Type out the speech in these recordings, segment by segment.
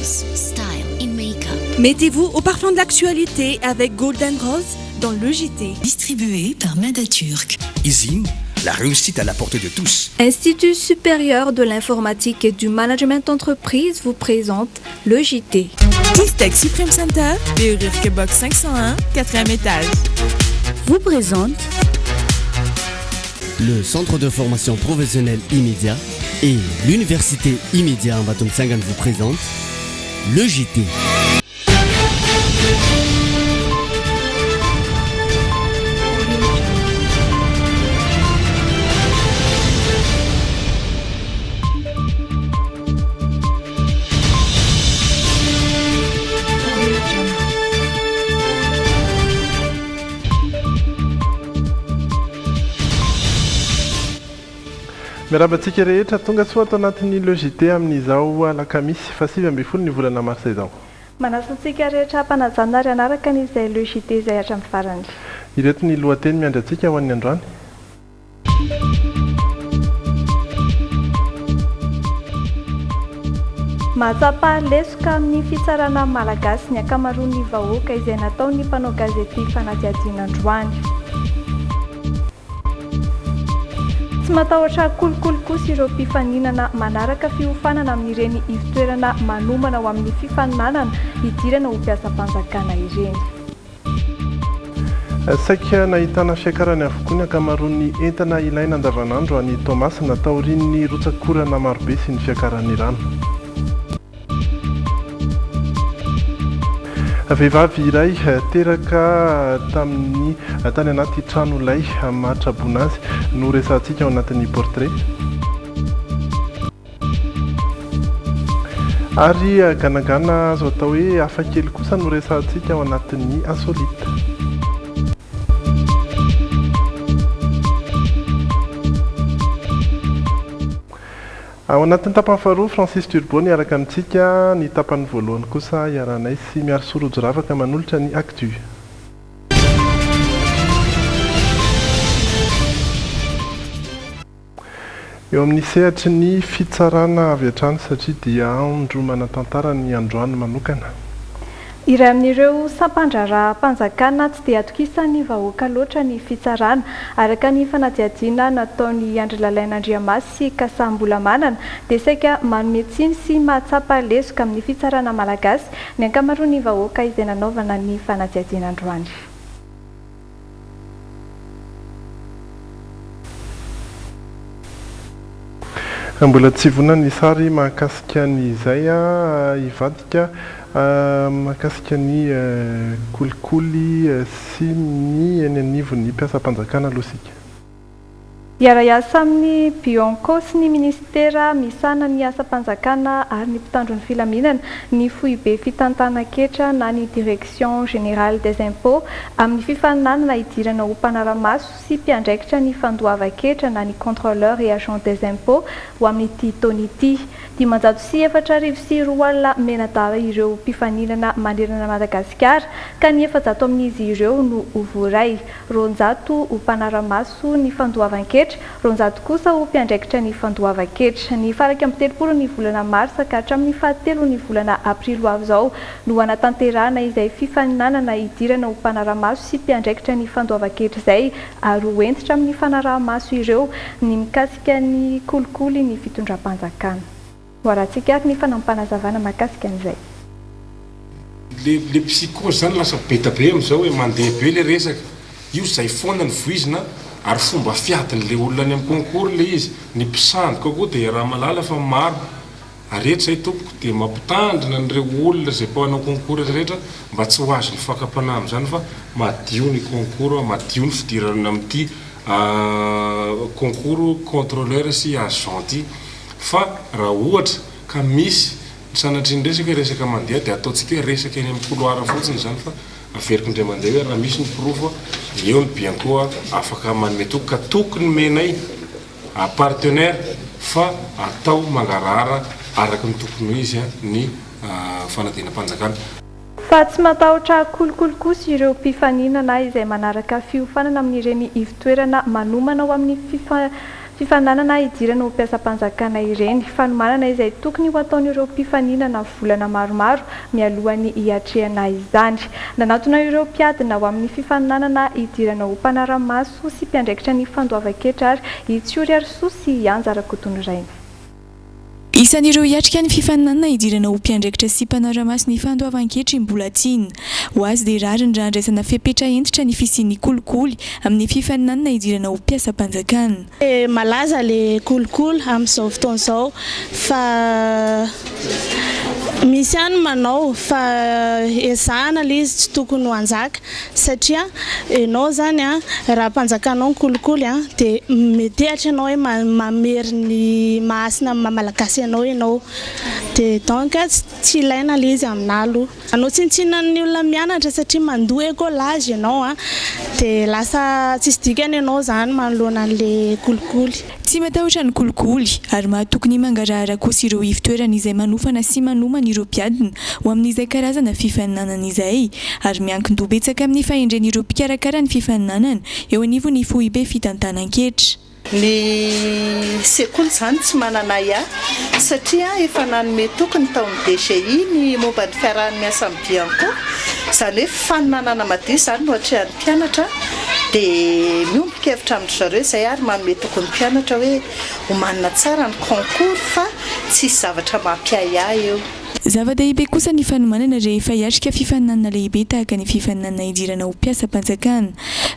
Classe, style in make-up. Mettez-vous au parfum de l'actualité avec Golden Rose dans le JT. Distribué par Madaturk. Isine, la réussite à la portée de tous. Institut supérieur de l'informatique et du management d'entreprise vous présente le JT. Tech Supreme Center, Béorir Box 501, 4e étage. Vous présente le centre de formation professionnelle immédiat et l'université immédiat en Batum Sangan vous présente le JT. Miarabantsika rehetra tonga soa atao anatin'ny logité amin'izao alakamisy fa 7 ny volana marsa izao. Manasantsika rehetra hampanajana ary anaraka n'izay logité izay hatramin'ny farany. Ireto ny lohateny miandrantsika ho an'ny androany. Mahatsapa lesoka amin'ny fitsarana malagasy ny ankamaroan'ny vahoaka izay nataony mpanao gazety fanadihadiana androany. Tsy matahotra kolokolo kosa ireo mpifaninana manaraka fiofanana amin'ireny ivitoerana manomana ho amin'ny fifaninanana idirana ho mpiasam-panjakana ireny. Saika nahitana fiakarany avokoa ny ankamaroan'ny entana ilaina andavanandro any Thomas natao rin'ny rotsakorana marobe sy ny fiakaran'ny rano. Vehivavy iray teraka tamin'ny tany anaty trano lay mahatrabona azy no resantsika ao anatin'ny portrait. Ary ganagana azo atao hoe hafakely kosa no resantsika ao anatin'ny insolite. Ao anatin'ny tapany faharoa Francis Turbo niaraka amintsika, ny tapany voalohany kosa iaranay sy miaro sorojo ravaka manolotra ny actu. Eo amin'ny sehatry ny fitsarana avy hatrany satria dia andro manatantara ny androany manokana. Iray amin'ireo sampandraraha mpanjakana tsy dia atokisan'ny vahoaka loatra ny fitsarana araka ny fanadihadiana nataony Andry Lalain'Andriamasy sy Kasambola-Manana dia saika manome tsiny sy mahatsapa lesoka amin'ny fitsarana malagasy ny ankamaroan'ny vahoaka izay nanaovana ny fanadihadiana androany. Mbola tsy vonana ny sary mahakasika ny izay ivadika mahakasika ny kolikoly sy ny eny anivon'ny mpiasam-panjakana losika. Iara-iasa amin'ny Bionco sy ny ministera misana ny asa-panjakana ary ny mpitandron'ny filaminana ny foibe fitantana-ketra na ny direction générale des impôts amin'ny fifaninanana idirana ho mpanaramaso sy mpiandraikitra ny fandoava-ketra na ny contrôleur et agent des impôts ho amin'ity taona ity. 504 alina menadava ireo mpifaninana manerana Madagasikara ka ny 700 amin'izy ireo no ovoray, 200 ho mpanaramaso ny fandoavan-ketra, 200 kosa ho mpiandraikitra ny fandoavan-ketra. Ny faraka amin'ny 30 ny volana marsa ka hatramin'ny 7 ny volana aprilo avy izao no anatanterahana izay fifaninanana idirana ho mpanaramaso sy mpiandraikitra ny fandoavan-ketra izay ary ho entitra amin'ny fanarahamaso ireo ny mikasika ny kolikoly ny fitondram-panjakana. Hoaratsika ny fanampanazavana mahakasika an'izay. Le psychose zany lasa betabe am'izao hoe mandeha be le resaka. Io zay foana ny voizina ary fomba fiatin'le olona any amin'ny concours le izy. Ny mpisandoka koa dia raha malala fa maro. Arehetra zay tompoko dia mampitandrina an'ireo olona zay mpanao concours rehetra mba tsy ho azo ny fakapana amin'izany fa madio ny concours, madio ny fidirana amin'ity concours contrôleur sy agent. Fa raha ohatra ka misy sanatriny resaka mandeha dia ataontsika resaka eny amin'ny couloir fotsiny zany fa averiko indray mandeha hoe raha misy ny prova eo ny Bianco afaka manome tokoka tokony menay partenaire fa atao mangarara araka ny tokony izy ny fanadihana-mpanjakana. Fa tsy matahotra kolokolo kosa ireo mpifaninana izay manaraka fiofanana amin'ireny ivitoerana manomana ho amin'ny fifananana idirana ho mpiasam-panjakana ireny fanomanana izay tokony ho ataon'ireo mpifaninana volana maromaro mialohan'ny hiatrehana izany nanatona ireo mpiadina ho amin'ny fifaninanana idirana ho mpanaramaso sy mpiandraikitra ny fandoavan-ketra ary Itsiory Arsoa sy Anjarakotono Rainy. Isan'ireo hiatrika ny fifaninanana idirana ho mpiandraikitra sy mpanaramaso ny fandoavan-ketra mbola tiana. Ho azy dia rariny raha andraisana fepetra entitra ny fisian'ny kolikoly amin'ny fifaninanana idirana ho mpiasam-panjakana. Malaza le kolikoly amin'izao fotoana izao fa misy ihany manao fa ezahana le izy tsy tokony ho anjaka satria ianao zany raha mpanjakanao ny kolikoly dia metehatra ianao hoe mamery ny mahasina malagasy ianao dia donc tsy ilaina le izy amin'alo anao tsintsinan'ny olona mianatra satria mandoa écolage ianao dia lasa tsisy dikany ianao zany manoloana an'le kolikoly. Tsy matahotra ny kolikoly ary mahatokony mangarahara kosa ireo ivitoerana izay manofana sy manomana ireo mpiadina ho amin'izay karazana fifaninanana izay ary miankin-doha betsaka amin'ny fahendren'ireo mpikarakara ny fifaninanana eo anivon'ny foibe fitantanan-ketra. Ny sekoly zany tsy manana satria efa nanome tokony taon'ny DGI ny momba ny fiarahan'ny miasa amin'ny bianco izany hoe faninanana madio zany no atrehan'ny mpianatra dia miombika hevitra amin'ny zareo izay ary manome tokony mpianatra hoe ho manana tsara ny concours fa tsisy zavatra mampiahiahy eo. Zava-dehibe kosa ny fanomanana rehefa hiatrika fifaninanana lehibe tahaka ny fifaninanana idirana ho mpiasam-panjakana.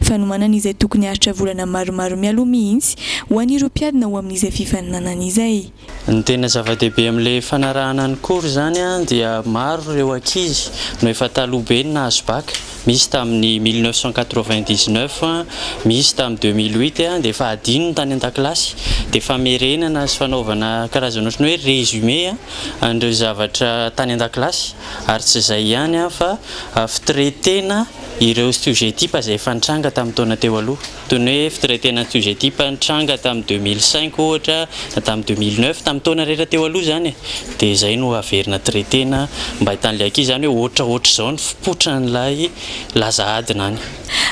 Fanomanana izay tokony haritra volana maromaro mialoha mihitsy ho an'ireo mpiadina ho amin'izay fifaninanana izay. Ny tena zava-dehibe amin'ilay fanarahana ny kory zany dia maro ireo ankizy no efa taloha be ny nahazo bac. Misy tamin'ny 1999, misy tamin'ny 2008 dia efa adino tany an-dakilasy dia famerenana sy fanaovana karazana ohatran'ny hoe résumé an'ireo zavatra tany an-dakilasy ary tsy izay ihany fa fitretena ireo stéréotypes izay efa nitranga tamin'ny taona teo aloha toy ny hoe fitretena stéréotypes nitranga tamin'ny 2005 ohatra na tamin'ny 2009 tamin'ny taona rehetra teo aloha zany dia izay no averina tretena mba hitan'ilay ankizy zany hoe ohatraohatr' izao ny fipotran'ilay lazahadina any.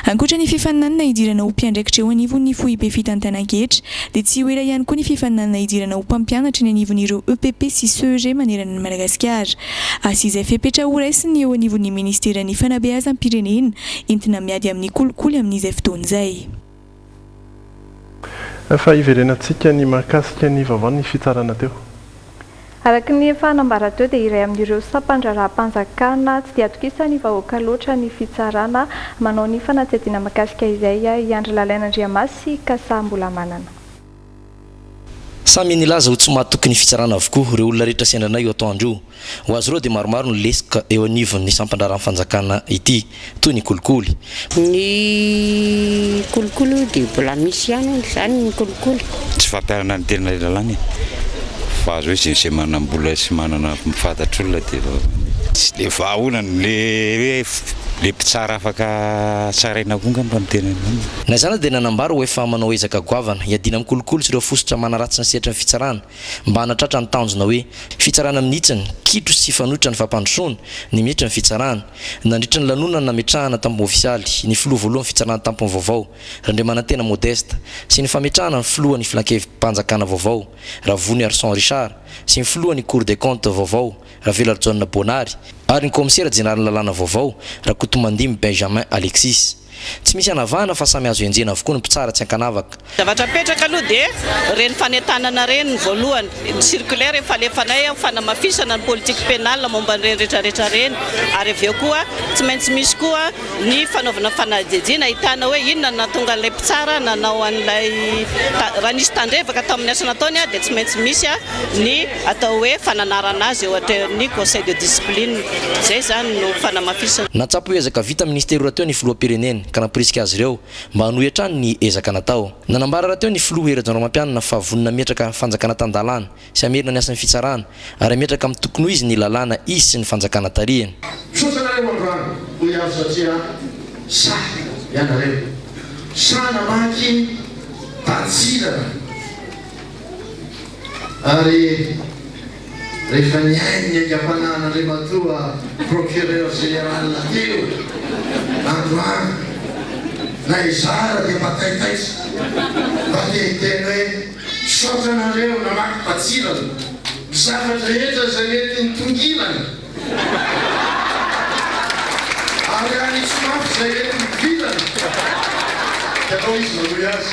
Ankoatra ny fifaninanana idirana ho mpiandraikitra eo anivon'ny foibe fitantanan-ketra dia tsy ho ela ihany koa ny fifaninanana idirana ho mpampianatra ny anivon'ireo EPP sy CEG manerana ny Madagasikara. Asizay fepetra ho raisiny eo anivon'ny ministeran'ny fanabeazam-pirenena entina miady amin'ny kolikoly amin'izay fotoana izay. Fa iverenantsika ny mahakasika ny vaovao ny fitsarana teo. Araka ny fanambara teo dia iray amin'ireo sampandraraha-mpanjakana tsy dia atokisa ny vahoaka loatra ny fitsarana manao ny fanatsediana mahakasika izay Iandry Lalain'Andriamasy sy Kasa Mbolamanana. Samy nilaza ho tsy mahatoky ny fitsarana avokoa ireo olona rehetra sendranay eo atoandro. Ho azy ireo dia maromaro ny lesika eo anivon'ny sampandraraha-mpanjakana ity toy ny kolikoly. Ny kolikoly dia mbola misy ihany izany ny kolikoly. Tsy fampiarana ny tena lalàna fa azo hoe izay manambola sy manana mifantatra olona dia tsy dia vahaonany le mpitsara afaka tsaraina konga mba mitena na izany dia nanambara ho efa manao ezaka goavana hiadina amin'ny kolikoly sy ireo fosotra manaratsy ny sehatra ny fitsarana mba hanatratra ny tanjona hoe fitsarana minitsiny kitro sy fanohitra ny fampandrosoana ny mihitra ny fitsarana nandritra ny lanonana nametrahana tampony ofisialy ny filoha voalohany fitsarana tampony vaovao Randriamanantena Modeste sy ny fametrahana ny filohan'ny filankevim-panjakana vaovao Ravony Arson Richard sy ny filohan'ny Cour des comptes vaovao Ravela John Bonary ary ny commissaire général lalàna vaovao Rakotomandimy Benjamin Alexis. Tsy misy anavahana fa samy azo enjena avokoa ny mpitsara tsy ankanavaka. Zavatra petraka aloha dia reny fanetanana reny ny voalohany ny circulaire efa alefanay fanamafisana ny politique pénale momba ny reny rehetrarehetra reny ary aveo koa tsy maintsy misy koa ny fanaovana fanadihadiana ahitana hoe inona nahatonga an'ilay mpitsara nanao an'ilay raha nisy tandrevaka tao amin'ny asa nataony dia tsy maintsy misy ny atao hoe fananarana azy eo ateny conseil de discipline zay zany no fanamafisana. Natsapo ezaka vita ministère rahateo ny filoha-pirenena ka naporisika azy ireo mba hanohy ny ezaka natao. Nanambara rahateo ny filoha Hery-Janoro-Mampianina fa vonina metraka fanjakana tan-dalàna sy amerina ny asan'ny fitsarana ary metraka amin'ny tokony ho izy ny lalàna izy sy ny fanjakana tarihany. Misaotra mandroany ho iaho satria sahy ianareo sana maky tantsirana ary rehefa niainy ny angam-panana Andriamatoa procureur général teo androany na izara dia mataitaisa mba te hiteny hoe saotranareo namaky patsirana zavatra rehetra zay mety nitongilana ary any tsy mafy zay mety mivilana atao izy manoy azy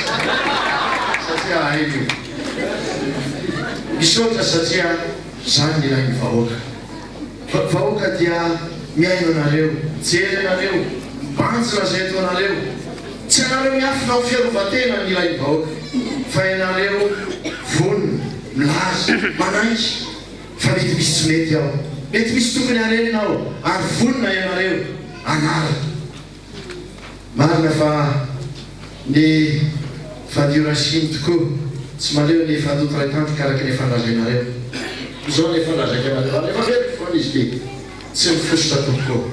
satria haiko misaotra satria zany ilay ny vahoaka dia miaino anareo jery anareo banjina zay eto anareo tsy anareo miafina ho fiarovatena ny ilay ny vahoaka fa ianareo vonina milaza manaiky fa mety misy tsy mety ao mety misy tokony arenina ao ary vonina ianareo anara marina fa ny fadiorasiny tokoa tsy maleo ny fadotoray tanty karaky ny fandrazainareo zao ny fandrazaika anareo rehefa mety foana izy ty tsy mifosotra tokoa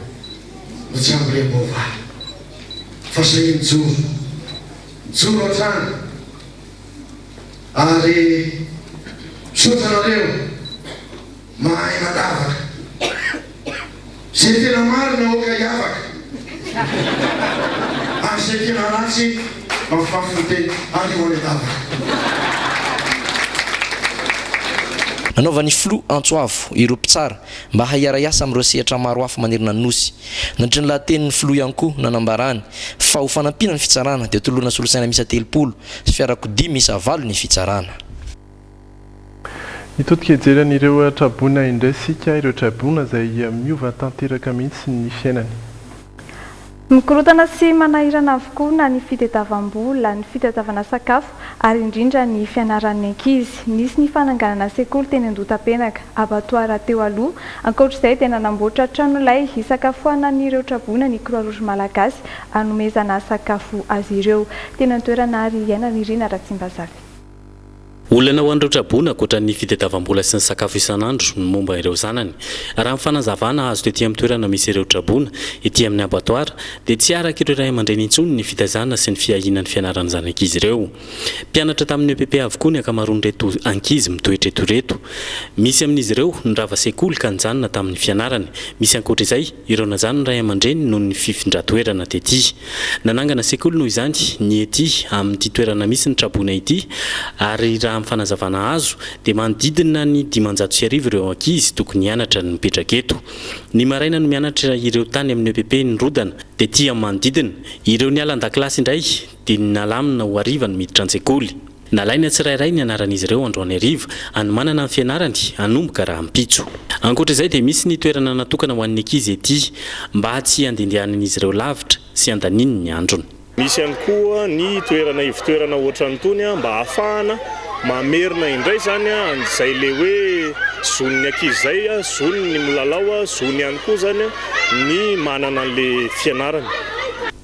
mitsambo le mova fa zay mijoro an-trano ary sotranareo mahay mandavaka zay tena marina oka iavaka ary zay tena ratsy mafimafy ny teny alio any andavaka nanaovany flo antsoavo ireo mpitsara mba haiara-iasa amin'ireo sehatra maro hafa manerina ny nosy nandritry ny lahatenin'ny flo ihany koa nanambarany fa ho fanampina ny fitsarana dia tolona solosaina misy 3 sy fiarakodia misy 9 ny fitsarana. Itotika ijeran'ireo trabona indraisika ireo trabona izay miova tanteraka mihitsy ny fiainany. Mikorotana sy manahirana avokoa na ny fitadiavam-bola, ny fitadiavana sakafo ary indrindra ny fianaran'ny ankizy. Nisy ny fananganana sekoly teny Andotapenaka, abattoir teo aloha. Ankoatr'izay tena namboatra trano lay hisakafoanan'ireo trabona ny Croix-Rouge malagasy hanomezana sakafo azy ireo. Tena toerana ary iainana Irina Ratsimbazavy. Olana ho an'ireo trabona ankoatra ny fitadiavam-bola sy ny sakafo isan'andro ny momba ireo zanany. Raha ny fanazavana azo tetỳ amin'ny toerana misy ireo trabona etỳ amin'ny abattoir dia tsy araka ireo ray aman-dreny intsony ny fitazana sy ny fiahinan'ny fianaran'ny zanak'izy ireo. Mpianatra tamin'ny EPP avokoa ny ankamaroan'ireto ankizy mitoetra eto reto. Misy amin'izy ireo nirava sekoly ka nijanona tamin'ny fianarany. Misy ankoatra izay ireo najanona ray aman-dreny noho ny fifindran-toerana tetỳ. Nanangana sekoly noho izany ny etỳ amin'ity toerana misy ny trabona ity ary raha amin'ny fanazavana azo dia manodidina ny 500 ireo ankizy tokony hianatra ny mipetraka eto. Ny maraina no mianatra ireo tany amin'ny EPP ny rodana dia tia amin'ny manodidina. Ireo ny ala an-dakilasy indray dia nalamina ho hariva ny miditra an-tsekoly. Nalaina tsirairay ny anaran'izy ireo androany hariva hanomanana ny fianarany hanomboka raha ampitso. Ankoatra izay dia misy ny toerana natokana ho an'ny ankizy ety mba tsy handehandehanan'izy ireo lavitra sy andaniny ny androny. Misy ihany koa ny toerana ivitoerana ohatran'itony mba hahafahana mamerina indray zany izay le hoe zony ny ankizy zay zony ny milalao zony ihany koa zany ny manana an'le fianarany.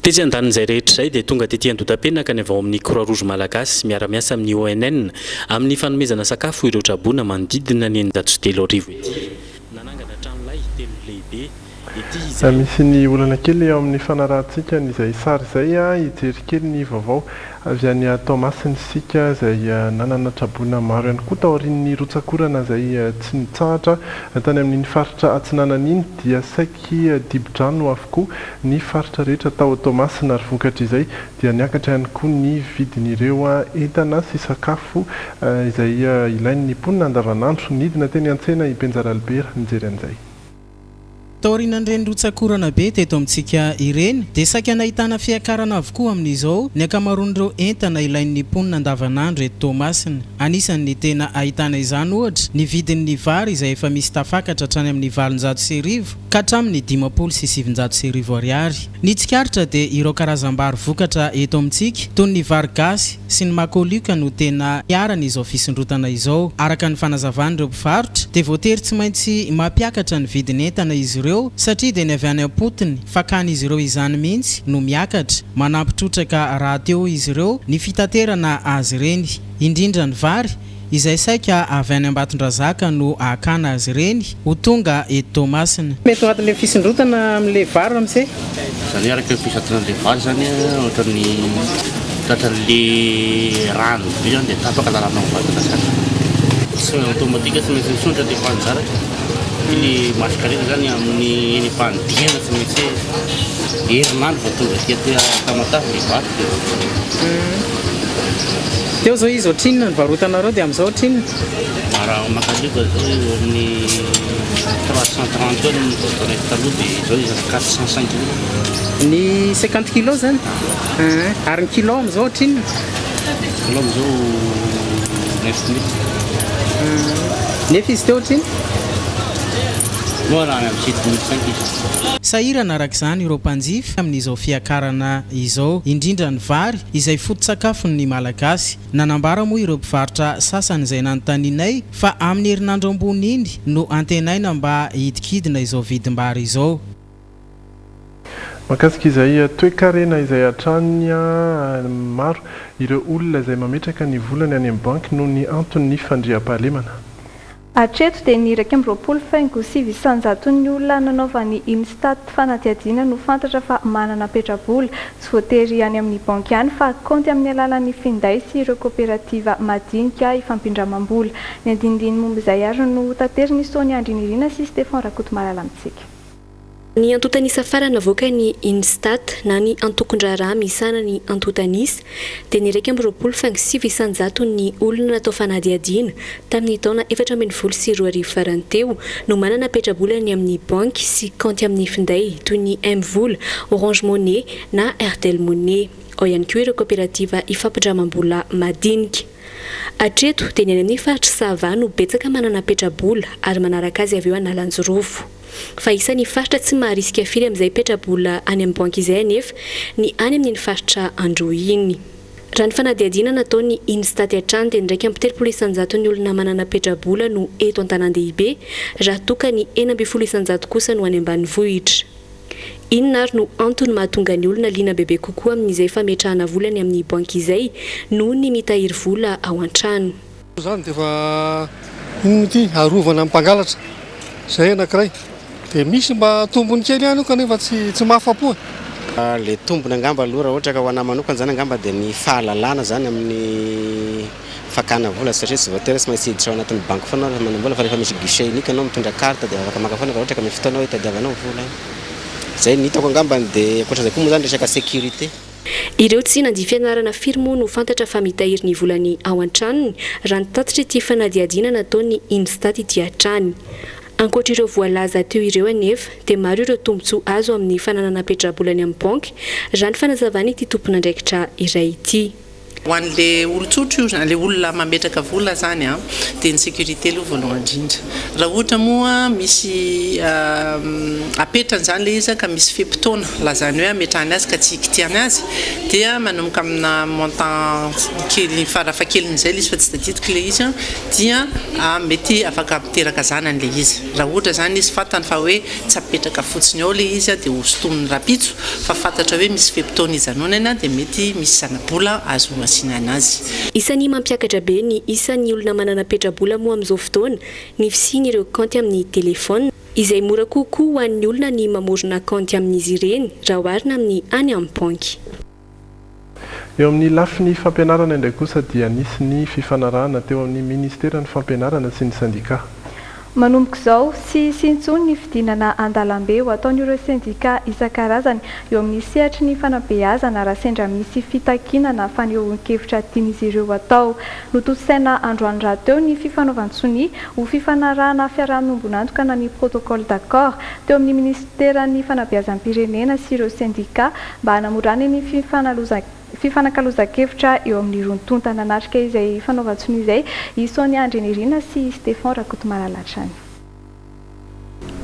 Tetsy andanin'izay rehetra izay dia tonga tetỳ Andotapenaka ny avao amin'ny Croix-Rouge malagasy miara-miasa amin'ny ONN amin'ny fanomezana sakafo ireo trabona manodidina ny 930 arivo ety. Nanangana tranolay 3 lehibe. Misy ny olana kely eo amin'ny fanarahantsika n'izay sary izay hijery kely ny vaovao avy any Tomasiny sika izay nanana trabona maro ihany koa taorian'ny rotsakorana izay tsy nitsahatra tany amin'ny faritra Atsinanana dia saiky dibo-drano avokoa ny faritra rehetra tao Tomasina ary vokatra izay dia niakatra ihany koa ny vidin'ireo entana sy sakafo izay ilain'ny mponina andavanandro nidina teny an-tsena i Benjaralibera nijery an'izay. Taorinan'ireny rotsakorana be teto amintsika ireny dia saika nahitana fiakarana avokoa amin'izao ny ankamaroan'ireo entana ilain'ny mponina andavanandro eto Tomasina. Anisan'ny tena ahitana izany ohatra ny vidin'ny vary izay efa misy tafakatra hatrany amin'ny 700 ka hatramin'ny 500 sy 700 ariary. Ny tsikaritra dia ireo karazam-bary vokatra eto amintsika toy ny vary gasy sy ny makolioka no tena hiaran'izao fisondrotana izao. Araka ny fanazavan'ireo mpivarotra dia voatery tsy maintsy mampiakatra ny vidin'entana izy ireo satria dia ny avy any am-potony fakan'izy ireo izany mihitsy no miakatra. Manampitrotraka raha teo izy ireo ny fitaterana azy ireny, indrindra ny vary izay saika avy any Ambatondrazaka no ahakana azy ireny ho tonga eto Tomasina. Mety anatin'ilay fisondrotana amin'ilay vary amin'izay zany araka fisatonan'ilay vary zany ohatran'ny tratran'ilay rano be zany dia tapaka lalana Ambatondrazaka. Tsy automatika tsy maintsy misondra dia fanjaraka. Ny maskarena zany amin'ny eny mpandiana tsy maintsy herinandro vao tonga dia tamatavy le vary. teo zao izy ohatrinona ny varotanareo dia amin'izao ohatrinona raha makalioka zao eo amin'ny 330 eo ny voatonety taloha dia zao izy 405 kilo ny 50 kilo zany ary ny kilo amin'izao ohatrinona kilo amin'izao 9000 nefa izy teo ohatrinona sahirana araka izany ireo mpanjifa amin'izao fiakarana izao indrindra ny vary izay foto-tsakafon'ny malagasy nanambara moa ireo mpivarotra sasany izay nanontanianay fa amin'ny herinandro ambony iny no antenaina mba hidikidina izao vidim-bary izao. Makasika izay toe-karena izay hatrany maro ireo olona izay mametraka ny volany any amin'ny banky noho ny antony fandriam-pahalemana. Hatreto dia ny 1.8 ny olona nanaovany Instat fanadihadiana no fantatra fa manana petrabola tsy voatery any amin'ny banky ihany fa kaonty amin'ny alalan'ny finday sy ireo kooperativa madinika ifampindramam-bola. Ny andinindiny momba izay ary no tateriny Sonia Andrinirina sy Stéphane Rakotomalala amintsika. Ny antotanisa farana avoaka ny Instat na ny antokondraraha misana ny antotanisa dia ny 1.8 ny olona natao fanadihadiana tamin'ny taona 2024 farany teo no manana petrabolany amin'ny banky sy kaonty amin'ny finday toy ny M-vola, Orange Money na Airtel Money. Ao ihany koa ireo kooperativa ifampindramam-bola madinika. Hatreto dia ny amin'ny faritra Sava no betsaka manana petrabola ary manaraka azy avy eo Analanjorofo. Fa isan'ny faritra tsy maharisika firy amin'izay petrabola any amin'ny banky izay anefa ny any amin'ny faritra Androiny. Raha ny fanadihadiana nataony Instat hatrany dia ndraiky amin'ny 3.9 ny olona manana petrabola no eto an-tanan-dehibe raha toka ny 2.9 kosa no any ambanivohitra. Inona ary no antony mahatonga ny olona liana bebe kokoa amin'izay fametrahana volany amin'ny banky izay noho ny mitahiry vola ao an-trano. Zany dia fa ity arovana amin'ny mpangalatra izay anankiray dia misy mba tombony kely ihany kanefa tsy mahafapo. Le tombony angamba aloha raha ohatra ka ho anahy manokana zany angamba dia ny fahalalana zany amin'ny fakana vola satria tsy voatery tsy maintsy hiditra ao anatin'ny banky foana manambola fa rehefa misy guichet unique anao mitondra carte dia afaka maka foana raha ohatra ka misy fotoana hoe tadiavanao vola. Zay ny hitako angambany dia ankoatran'izay koa moa zany resaka sécurité. Ireo tsy nandihy fianarana firy moa no fantatra fa mitahiry ny volany ao an-tranony raha nitatitra ity fanadihadiana nataony Instat ity hatrany. Ankoatra ireo voalaza teo ireo anefa dia maro ireo tombontsoa azo amin'ny fananana petrabolany amin'ny banky raha ny fanazavana ity tompon'andraikitra iray ity. Ho an'ilay olon-tsotro io, ilay olona mametraka vola zany dia ny sécurité aloha voalohany indrindra. Raha ohatra moa misy apetrany zany ilay izy ka misy fe-potoana lazany hoe ametrahany azy ka tsy ikitiany azy dia manomboka amina montant kely farafahakelin'izay ilay izy fa tsy tadidiko ilay izy dia mety afaka miteraka zanany ilay izy. Raha ohatra zany izy fantany fa hoe tsy apetraka fotsiny ao ilay izy dia hosotominy rapitso fa fantatra hoe misy fe-potoana izanonana dia mety misy zana-bola azo Isan'ny mampiakatra be ny isan'ny olona manana petrabola moa amin'izao fotoana ny fisiany ireo kaonty amin'ny telefona izay mora kokoa ho an'ny olona ny mamorona kaonty amin'izy ireny raha oharina amin'ny any amin'ny banky. Eo amin'ny lafiny fampianarana indray kosa dia nisy ny fifanarahana teo amin'ny ministeran'ny fampianarana sy ny sandika. Manomboka izao sy intsony ny fidinana an-dalambe ho ataon'ireo sendika isan-karazany eo amin'ny sehatra ny fanabeazana raha sendra misy fitakiana na fanehoan-kevitra tian'izy ireo atao. Notosaina androany raha teo ny fifanaovan-tsony ho fifanarahana fiarahamombon'antoka na ny protocole d'accord teo amin'ny ministeran'ny fanabeazam-pirenena sy ireo sendika mba hanamorana ny fifanakaloza-kevitra eo amin'ny rontontana natrika izay fanaovan-tsony izay i Sonia Andrinirina sy Stéphane Rakotomalala.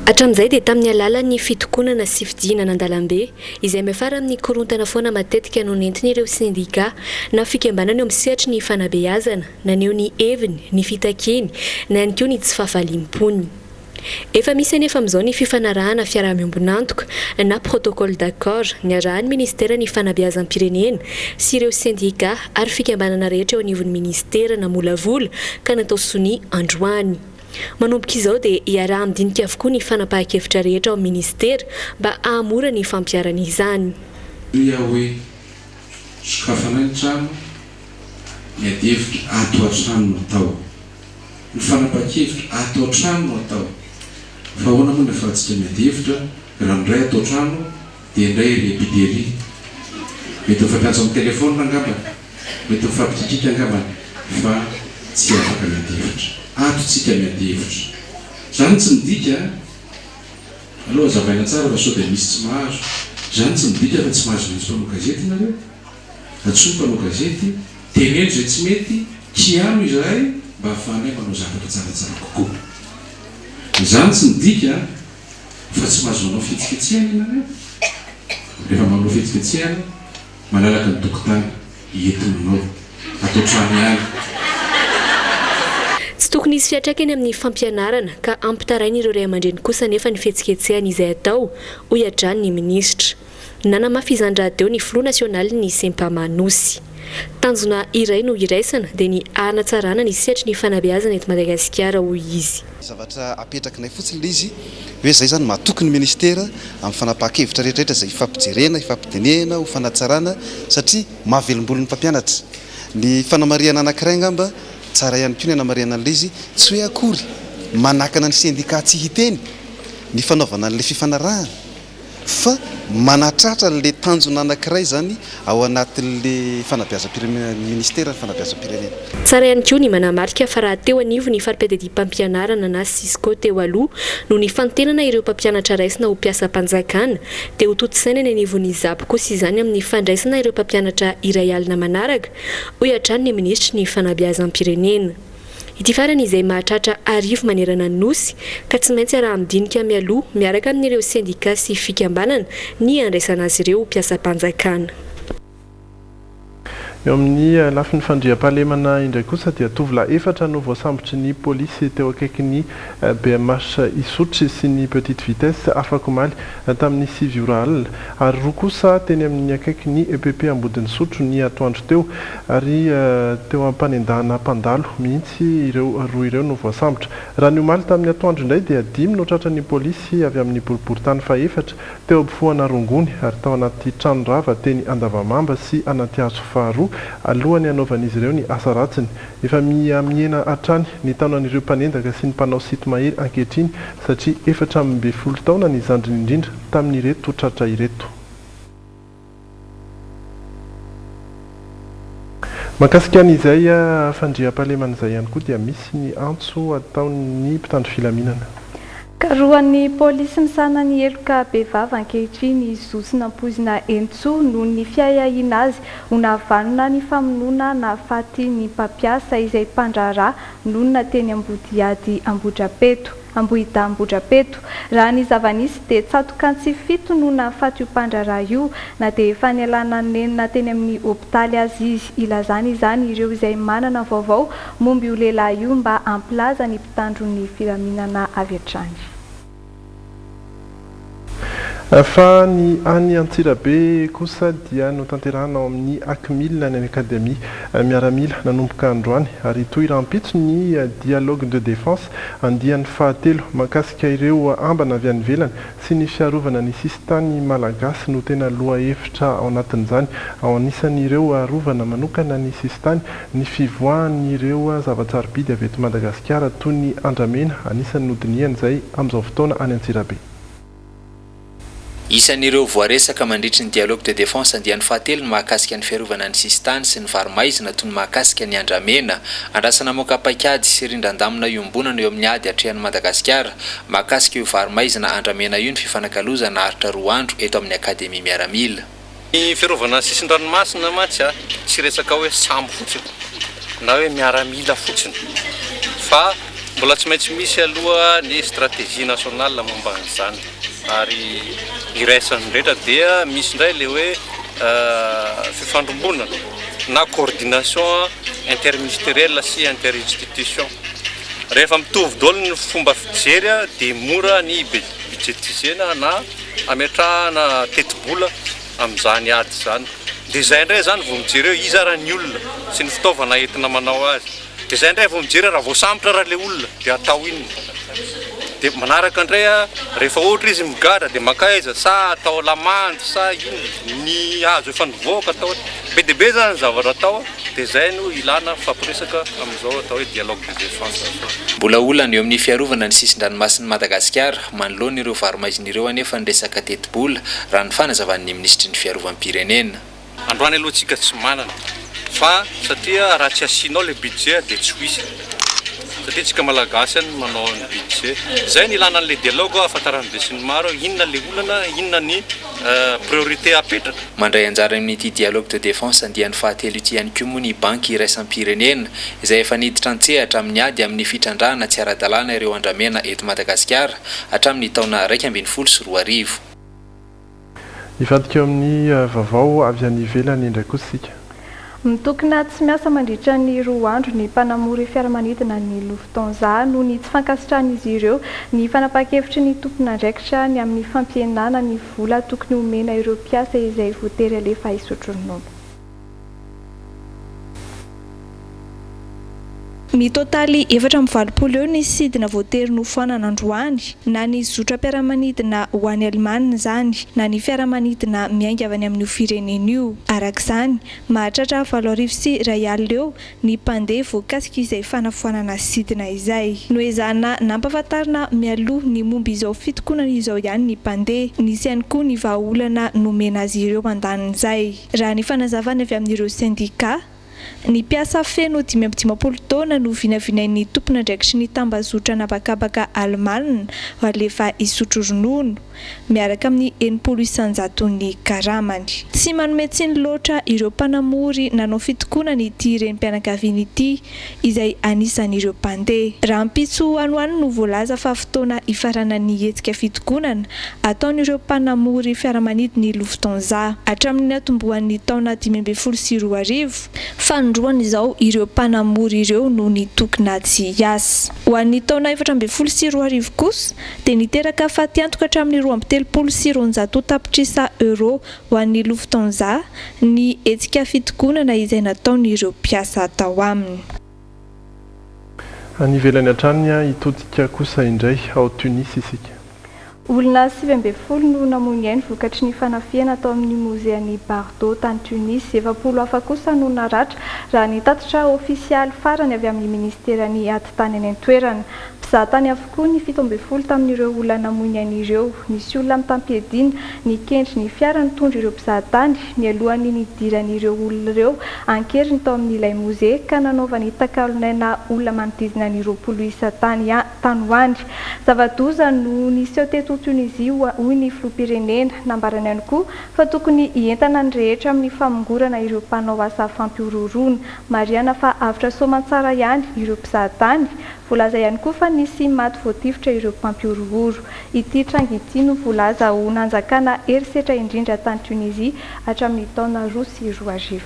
Hatramin'izay dia tamin'ny alalan'ny fitokonana sy fidinana an-dalambe izay miafara amin'ny korontana foana matetika no nentina ireo sindika na fikambanana eo amin'ny sehatry ny fanabeazana naneo ny heviny, ny fitakeny na ihany koa ny tsy fahavalem-pony. Efa misy anefa amin'izao ny fifanarahana fiarahamombon'antoka na protocole d'accord niarahan'ny ministera ny fanabeazam-pirenena sy ireo sindika ary fikambanana rehetra eo anivon'ny ministera namolavola ka natao sony androany. Manomboka izao dia iaraha-midinika avokoa ny fanapahan-kevitra rehetra ao amin'ny ministera mba hahamora ny fampiarana izany. Ia hoe sokafana ny trano miady hevitra ato an-trano no atao. Ny fanapahan-kevitra ato an-trano no atao. Fa ahoana moa ny ahafahantsika miady hevitra raha ndray ato an-trano dia indray répéterie. Mety ho fampiasa amin'ny telefona angamba mety mifampikikika angambany fa tsy afaka miadevitra atotsika miadevitra zany tsy midika aloha zavaina tsara fa sao dia misy tsy mahazo zany tsy midika fa tsy mahazo mihitsy mpanao gazety nareo atsoa mpanao gazety teneno zay tsy mety kiano izahay mba ahafahanay manao zavatra tsaratsara kokoa zany tsy midika fa tsy mahazo manao fihetsifihetsehana ianareo rehefa manao fihetsifihetsehana malalaka ny tokotany entinanao atao trano ihany tsy tokony isy fiantraikany amin'ny fampianarana ka ampitarainy ireo ray aman-dreny kosa nefa ny fihetsiketsehana izay atao hoy adrany ny minisitra nanamafy izany rahateo ny Front National ny Sempamanosy tanjona iray no iraisana dia ny hanatsarana ny sehatry ny fanabeazana eto Madagasikara hoy izy zavatra apetrakinay fotsiny le izy hoe zay zany mahatoky ny ministera amin'ny fanapahan-kevitra rehetrarehetra zay ifampijerena ifampitenehana ho fanatsarana satria mahavelom-bolon'ny mpampianatra ny fanamariana anankiray ngamba tsara ihany koa ny anamariana an'le izy tsy hoe akory manakana ny syndicat tsy hiteny ny fanaovana an'le fifanarahana fa manatratra le tanjona anankiray zany ao anatin'le ministera fanabeazam-pirenena tsara ihany koa ny manamarika fa raha teo anivo ny farim-piadiam-pampianarana na Cisco teo aloha no ny fantenana ireo mpampianatra raisina ho mpiasam-panjakana dia ho totosaina ny anivon'ny ZAP kosa izany amin'ny fandraisana ireo mpampianatra iray alina manaraka hoy hatrany ny ministra ny fanabeazam-pirenena ity farany izay mahatratra arivo manerana ny nosy ka tsy maintsy raha midinika mialoha miaraka amin'ireo syndicat sy fikambanana ny andraisana azy ireo mpiasam-panjakana eo amin'ny lafin'ny fandriam-pahalemana indray kosa dia tovolahy efatra no voasambotry ny polisy teo akaiky BMH Isotry sy ny petite vitesse afaka omaly tamin'ny 6 ora alina ary roa kosa teny amin'ny akaiky ny EPP Ambodiny Sotro ny atoandro teo ary teo ampanendahana mpandalo mihitsy ireo roa ireo no voasambotra raha ny omaly tamin'ny atoandro indray dia 10 no tratra ny polisy avy amin'ny boriboritany faefatra teo ampofoana Rongony ary tao anaty tranorava teny Andavamamba sy anaty hazo faharoa alohany anaovan'izy ireo ny asa ratsiny efa miena hatrany ny taonan'ireo mpanendaka sy ny mpanao sity mahery ankehitriny satria 420 taona ny zandriny indrindra tamin'ireto tratra ireto mahakasika an'izay fandriam-pahaleman'izay ihany koa dia misy ny antso ataon'ny mpitandro filaminana Karoan'ny polisy misana ny eloka behivavy ankehitriny zosina ampozina Entso noho ny fiahiahina azy ho navanona ny famonoana nahafaty ny mpampiasa izay mpandraharaha nonona teny Ambodiady Ambohida Ambohidrapeto raha ny zava-nisy dia tsatokantsy fito no nahafaty io mpandraharaha io na dia efa nialana nenina teny amin'ny hopitaly azy izy ilazany izany ireo izay manana vaovao momby io lehilahy io mba ampilaza ny mpitandro ny filaminana avy hatrany fa ny any Antsirabe kosa dia notanterahana ao amin'ny Akmil ny akademia miaramila nanomboka androany ary toy rampitso ny dialogue de défense andian'ny fahatelo mahakasika ireo ambana avy any ivelany sy ny fiarovana ny sistany malagasy no tena loha hevitra ao anatin'izany ao anisan'ireo arovana manokana ny sistany ny fivoahan'ireo zavatsarobidy avy eto Madagasikara toy ny andramena anisan'ny nodiniany izay amin'izao fotoana any Antsirabe isan'ireo voaresaka mandritra ny dialogue de défense andian'ny fahatelo ny mahakasika ny fiarovana ny sistany sy ny varomaizina toy ny mahakasika ny andramena andrasana moka paikady sy rindran-damina iombonana eo amin'ny ady atrehan'ny Madagasikara mahakasika io varomaizina andramena io ny fifanankalozana naharitra 2 andro eto amin'ny akademia miaramila ny fiarovana sisin-dranomasina matsy tsy resaka hoe sambo fotsiny na hoe miaramila fotsiny fa mbola tsy maintsy misy aloha ny stratégie nationale momba an'izany ary iraisan'ny rehetra dia misy indray le hoe fifandrombonana na coordination interministérielle sy interinstitution rehefa mitovy daholo ny fomba fijery dia mora ny budgetisena na ametrahana teti-bola amin'izany ady izany dia izay indray zany vao mijery hoe iza raha ny olona sy ny fitaovana entina manao azy dia izay indray vao mijery raha voasambotra raha le olona dia atao inona dia manaraka indray rehefa ohatra izy migadra dia makaiza sa atao lamandy sa ino ny hazo efa nivoaka atao be dia be zany zavatra atao dia izay no ilana fampiresaka amin'izao atao hoe dialogue de défense mbola olana eo amin'ny fiarovana ny sisin-dranomasin'ny Madagasikara manoloana ireo varomaizina anefa ny resaka teti-bola raha ny fanazavan'ny ministry ny fiarovam-pirenena androany aloha tsika tsy manana fa satria raha tsy asianao le budget dia tsy ho izy satria tsika malagasy any manao ny budget zay ny ilana an'le dialogue ahafantarany be sy ny maro inona le olana inona ny priorité apetraka mandray anjara amin'ity dialogue de défense andian'ny fahatelo ity ihany koa moa ny banky iraisam-pirenena izay efa niditra antsehatra amin'ny ady amin'ny fitrandrana tsy ara-dalàna ireo andramena eto Madagasikara hatramin'ny taona 2024. Hivadika amin'ny vaovao avy any ivelany indray koa sika. Mitokana tsy miasa mandritra ny 2 andro ny mpanamory fiaramanidina ny Lufthansa noho ny tsy fankasitrahan'izy ireo ny fanapa-kevitry ny tompon'andraikitra ny amin'ny fampihenana ny vola tokony homena ireo mpiasa izay voatery alefa hisotro ronono. Mitotaly 420 eo ny sidina voatery nofoanana androany na ny zotra-piaramanidina ho any Alemana zany na ny fiaramanidina miainga avy any amin'ny firenena io. Arak'izany mahatratra 7,2 ariary eo ny mpandeha voakasika izay fanafoanana sidina izay. Noezana nampahafantarina mialoha ny momba izao fitokonana izao ihany ny mpandeha, nisy ihany koa ny vahaolana nomena azy ireo mandanin'izay. Raha ny fanazavana avy amin'ireo sindika, ny mpiasa feno 520 taona no vinavinain'ny tompon'andraikitry ny tambazotra nabakabaka Alemana ho alefa hisotro ronono miaraka amin'ny 900 ny karamany. Tsy manome tsiny loatra ireo mpanamory nanao fitokonana ity renim-pianakaviana ity izay anisan'ireo mpandeha. Raha mpitso anoany no voalaza fa fotoana ifarana ny hetsika fitokonana ataon'ireo mpanamory fiaramanidina ny Lufthansa hatramin'ny atombohan'ny taona 2024 fandroany izao ireo mpanamory ireo no ny tokona tsy hiasa. Ho an'ny taona 2024 kosa dia niteraka fatiantoka hatramin'ny 2,700 tapitrisa euro ho an'ny Lufthansa ny hetsika fitokonana izay nataon'ireo mpiasa tao aminy. Any ivelany hatrany hitodika kosa indray ao Tunis isika. Olona 20 no namony ainy vokatry ny fanafiana tao amin'ny mozean'ny Bordeaux tany Tunis. 70 hafa kosa no naratra raha ny tatitra ofisialy farany avy amin'ny ministeran'ny ady tany any an-toerana. Mpizahatany avokoa ny 17 tamin'ireo olona namony ainy ireo. Nisy olona mitampiadina ny kendry ny fiara nitondra ireo mpizahatany mialohan'ny nidiran'ireo olona ireo ankeriny tao amin'ilay mozea ka nanaovany takalonaina olona manodidina ny 20 isa tany hoandry. Zava-doza no nisy teto Tunisie hoy ny filoham-pirenena nambarany ihany koa fa tokony hientana ny rehetra amin'ny famongorana ireo mpanao asa fampiororona. Mariana fa avitra soamantsara ihany ireo mpizahatany. Voalaza ihany koa fa nisy maty voatifitra ireo mpampiororo. Ity trangy ity no voalaza ho nanjakana herisetra indrindra tany Tunisie hatramin'ny taona 2020.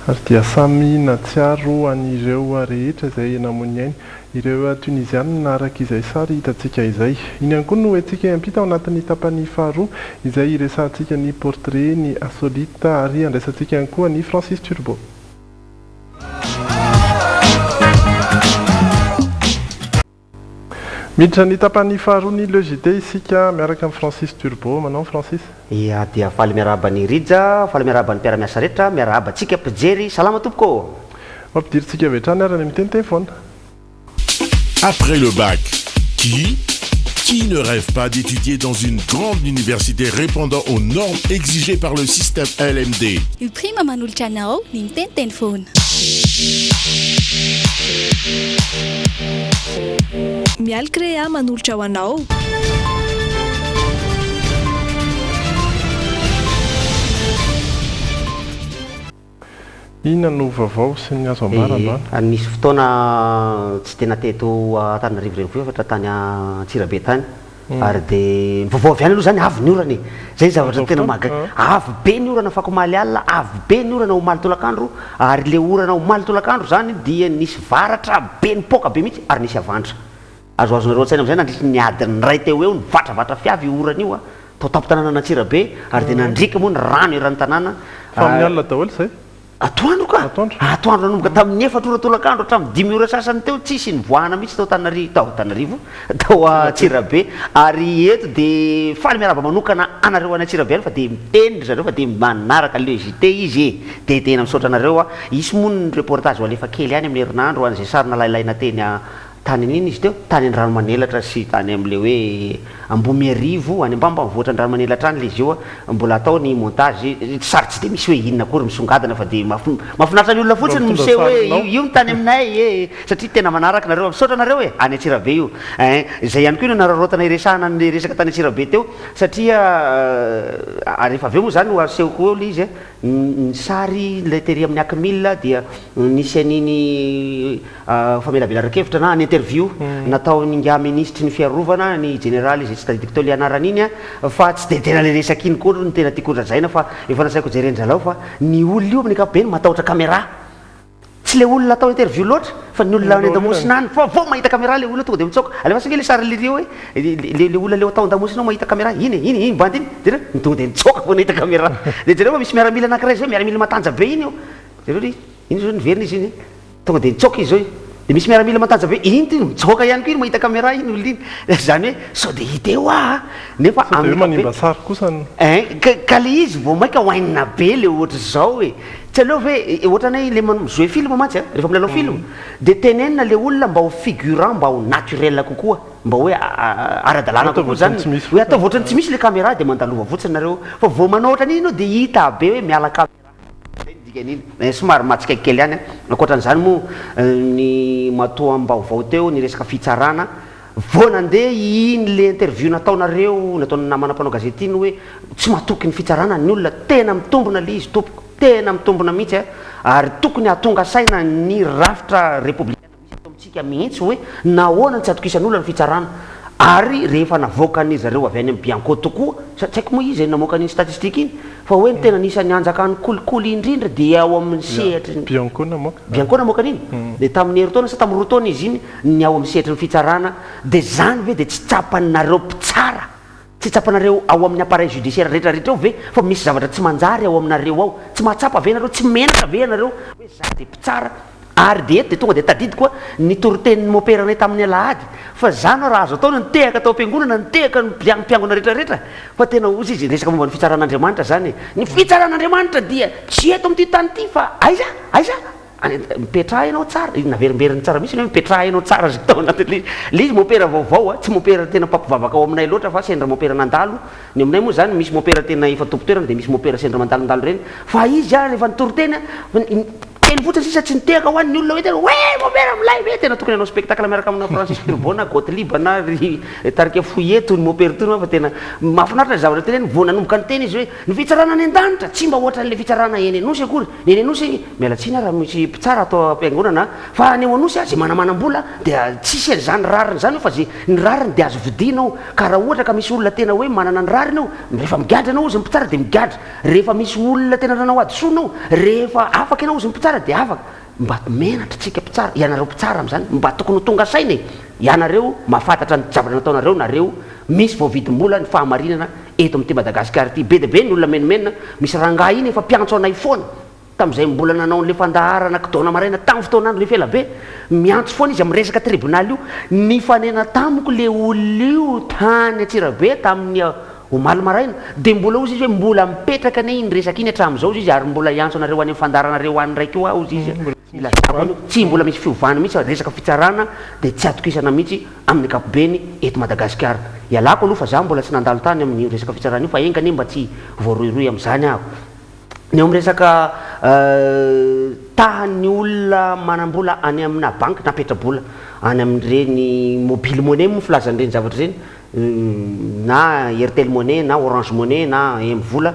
Ary dia samy natsiaro an'ireo rehetra izay namony ainy ireo tunisianina araka izay sary hitantsika izay. Iny ihany koa no hoentsika ampita ao anatin'ny tapany faharoa izay iresantsika ny portrait ny insolita ary andraisantsika ihany koa ny Francis Turbo. Miditra ny tapany faharoa ny logité isika miaraka amin'ny Francis Turbo. Manao Francis? Ia dia faly miarahaba ny Rija, faly miarahaba ny mpiara-miasa rehetra, miarahaba antsika mpijery. Salama tompoko. Mampidirintsika avy hatrany ary miteny téléphone. Après le bac, qui ne rêve pas d'étudier dans une grande université répondant aux normes exigées par le système LMD? Il prima manolotra anao ny miteny téléphone. Mial Crea manolotra ho anao. Inona no vaovao sy ny azo ambarana? Misy fotoana tsy tena teto Antananarivo renivohitra tany Antsirabe tany. Ary dia vaovao avy any aloha zany avy ny orana. Zay zavatra tena mahagaga. Avy be ny orana fakomaly alina, avy be ny orana omaly tolakandro, ary le orana omaly tolakandro zany dia nisy varatra be ny poka be mihitsy ary nisy avantra. Azoazonareo an-tsaina amin'izay nandritra ny adiny ray teo eo ny vatravatra fiavy orana io tao tapo-tanàna Antsirabe ary dia nandrika moa ny rano iran'ny tanàna. Fa amin'ny alina daholo zay? Atoandro ka. Atoandro nanomboka tamin'ny 4 ora tolakandro hatramin'ny 10 ora sasany teo tsisy nivoahana mihitsy tao Antananarivo tao Antsirabe. Ary eto dia faly miarahaba manokana anareo any Antsirabe any fa dia mitendry zareo fa dia manaraka logité izy dia tena misaotra anareo. Isy moa ny reportage ho alefa kely any amin'ny herinandro an'izay sary nalailaina teny tany niny izy teo tany an-dranomanelatra sy tany am'le hoe Ambomiarivo any ambamba mivoatra an-dranomanelatra any le izy io mbola atao ny montage sary tsy de misy hoe inona kory misongadina fa de mahafinaritra ny olona fotsiny miseho hoe io tany aminay satria tena manaraka nareo misaotra nareo hoe any Antsirabe io zay ihany koa no nararotana iresahana ny resaka tany Antsirabe teo satria rehefa aveo moa zany ho asehoko le izy ny sary le tery amin'ny Akmil dia nisy an'iny famelabelan-kevitra na ny interview nataony nga ministre ny fiarovana ny général izay tsy tadidiko teo le anarany iny fa tsy de tena le resaky iny koa ny tena tiako razaina fa efa nasaiko jerenjalao fa ny olona io amin'ny ankapobeny matahotra caméra tsy le olona atao interview loatra fa ny olona any an-damosina any fa vao mahita caméra le olona tonga de mitsoka alefa sanga le sary lirio hoe le olona le atao an-damosina mahita caméra iny bandy iny de tonga de mitsoka vao nahita caméra de jereo misy miaramila anankiray zay miaramila matanja be iny io jereo iny zao niverina izy iny tonga de mitsoka izy zao de misy miaramila matanja be iny ty mitsoka ihany koa iny mahita caméra iny olona iny zany hoe sao de hita eo nefa manimba sary kosa ka le izy vao maika hoainina be le ohatra zao hoe tsy aleo hoe ohatranay le mizoe film mantsy rehefa milalao film de tenenina le olona mba ho figurant mba ho naturel kokoa mba hoe ara-dalàna kokoa zany hoe atao voatrany tsy misy le caméra de mandalova fotsiny nareo fa vao manao ohatrany iny de hita be hoe miala caméra somary matsikaikely any akoatran'izany moa ny matoa am-baovao teo ny resaka fitsarana vao nandeha iny le interview nataonareo nataony namana mpanao gazety iny hoe tsy mahatoky ny fitsarana ny olona tena mitombona le izy tompoko tena mitombona mihitsy ary tokony hatonga saina ny rafitra républicaine misy atao amitsika mihitsy hoe nahoana tsy atokisan'olona ny fitsarana ary rehefa navoakany zareo avy any amin'ny Bianco tokoa tsy haiko moa izy namoaka ny statistique iny fa hoe tena nisany anjakany kolikoly indrindra dia ao amin'ny sehatra Bianco namoaka an'iny de tamin'ny heritaona sa tamin'ny roa taona izy iny ny ao amin'ny sehatra ny fitsarana de zany ve de tsy tsapanareo mpitsara tsy tsapanareo ao amin'ny appareil judiciaire rehetrarehetra eo ve fa misy zavatra tsy manjary ao aminareo ao tsy mahatsapa ve nareo tsy menaka ve nareo hoe za de mpitsara ary de eto de tonga de tadidy koa ny toriten'ny moperanay tamin'ny alahady fa zany raha azo ataona nitehaka atao am-piangonana nitehaka ny mpiangona rehetrarehetra fa tena ozy izy resaka momba ny fitsaran'Andriamanitra zany ny fitsaran'Andriamanitra dia tsy eto amin'ity tany ity fa aiza mipetraha ianao tsara naverimberiny tsara misy hoe mipetraha ianao tsara zay tao anatin'le izy mopera vaovao tsy mopera tena mpampivavaka ao aminay loatra fa sendra mopera nandalo ny aminay moa zany misy mopera tena efa tompotoerana de misy mopera sendra mandalondalo reny fa izy rehefa nitorotena kely fotsiny sisa tsy nitehaka ho an'ny olona hoe tena hoe mopera milay ve tena tokony hanao spectacle miaraka amina Francis Turbo na Gottlieb na tarika Fouilleto ny mopera tony fa tena mahafinaritra zavatra teny vao nanomboka ny teny izy hoe ny fitsarana any an-danitra tsy mba ohatran'le fitsarana eny Anosy akory ny eny Anosy mialatsiny raha misy mpitsara atao am-piangonana fa ny Anosy zay manamanam-bola dia tsisy zany rariny zany fa zay ny rariny de azo vidinao ka raha ohatra ka misy olona tena hoe manana ny rariny ao rehefa migadra anao izy mpitsara de migadra rehefa misy olona tena nanao adisoanao rehefa afaka ianao izy mpitsara de afaka mba menatra tsika mpitsara ianareo mpitsara am'zany mba tokony ho tonga saina ianareo mahafantatra ny zavatra nataonareo nareo misy voavidim-bola ny fahamarinana eto amin'ity Madagasikara ity be de be ny olona menomenina misy rangahy iny efa mpiantso anay foana tam'izay mbola nanao n'le fandaharana kidona maraina tamin'ny fotoanandro le fela be miantso foana izy amin'ny resaka tribunal io ny fanena tamiko le olona io tany Antsirabe tamin'ny omaly maraina de mbola ozy izy hoe mbola mipetraka ane iny resaka iny hatramin'izao izy ary mbola iantso anareo any amin'ny fandaharanareo any raiky io ao izy tsy mbola misy fiovana mihitsy resaka fitsarana de tsy atokisana mihitsy amin'ny ankapobeny eto Madagasikara ialako aloha fa za mbola tsy nandalo tany amin'ny resaka fitsarana io fa engane mba tsy voaroiroy am'izany aho ny eo resaka tahan'ny olona manam-bola any amina banque napetra-bola any amin'ireny mobile monnaie moa filazan'ireny zavatra reny na Airtel Money na Orange Money na M-vola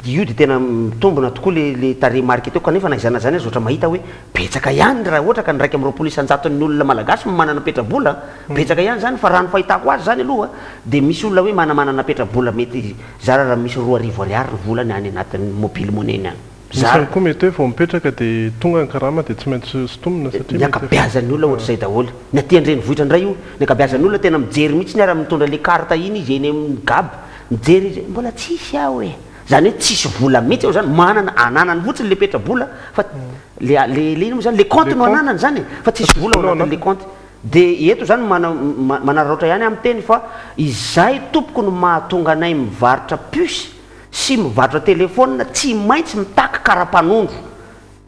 io de tena mitombona tokoa le tare market eo kanefa naizana zany azy ohatra mahita hoe betsaka ihany raha ohatra ka ny raiky amin'ny roapolo isan-jaton'ny olona malagasy manana petra-bola betsaka ihany zany fa raha ny fahitako azy zany aloha de misy olona hoe manana petra-bola mety zara raha misy 2,000 ariary ny volany any anatin'ny mobile monnaie any misy koa mety hoe vao mipetraka de tonga ny karama de tsy maintsy sotomina satria ny ankabeazan'ny olona ohatra zay daholo ny atiandreny vohitra indray io ny ankabeazan'ny olona tena mijery mihitsy ny ara mitondra le carte iny izy eny amin'ny gab mijery izy mbola tsisy aho e zany hoe tsisy vola mihitsy ao zany manana ananany fotsiny le petra-bola fa le ino moa zany le compte no ananany zany fa tsisy vola ao anatin'le compte de eto zany manaraotra ihany amin'ny teny fa izay tompoko no mahatonga anay mivarotra puce sy mivarotra telefôna tsy maintsy mitaka karapanondro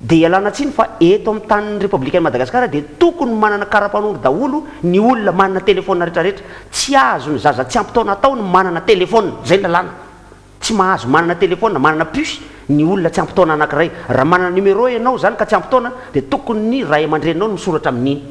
dia ialana tsiny fa eto amin'ny tany républicaine Madagasikara dia tokony manana karapanondro daholo ny olona manana telefôna rehetrarehetra tsy azo ny zaza tsy ampitaona atao ny manana telefôna zay ny lalàna tsy mahazo manana telefôna manana puce ny olona tsy ampitaona anankiray raha manana numéro ianao zany ka tsy ampitaona dia tokony ny ray aman-drenao no misoratra amin'ny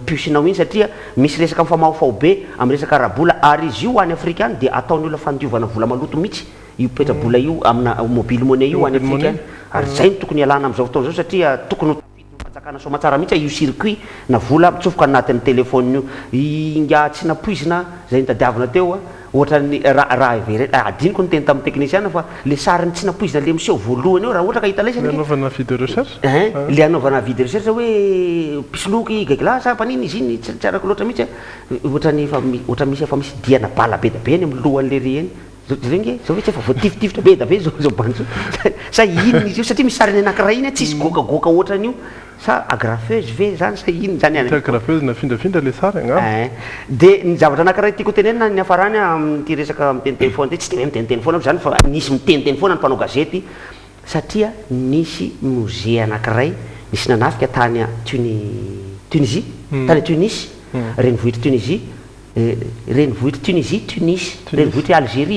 pucenao iny satria misy resaka mifamahofao be amin'ny resaka rahabola ary izy io any Afrika any dia ataony olona fandiovana vola maloto mihitsy io petrabola io amina mobile monnaie io any Afrika any ary zay no tokony ialana amin'izao fotoana zao satria tokony fatsakana somatsara mihitsy io circuit na vola mitsofoka anatin'ny telefôna io inga tsy napoizina zay nitadiavina teo ohatrany raha very adiniko ny teny tamin'ny technicien fa le sariny tsy napoizina le miseho voalohany eo raha ohatra ka hita laisany le anaovana video recherche le anaovana video recherche hoe pisoloky gagla paniny izy iny tsy arako loatra mihitsy ohatra misy efa misy diana bala be da be any amin'ny lohan'le ry eny regny zao hoe tsy efa voatifitra be da be zao banjo sa ino izy io satria misy sariny anankiray iny tsy izy gokagoka ohatrany io sa agrafeuse ve zany sa ino zany any agrafeuse na findrafindra le sary angamba dia ny zavatra anankiray tiako tenenina ny hafarany amin'ity resaka miteny telefôna ty tsy de hoe miteny telefôna zany fa nisy miteny telefôna ny mpanao gazety satria nisy musée anankiray nisy nanafika tany Tunisie tany Tunis renivohitra Tunisie renivohitra Tunis renivohitra Alger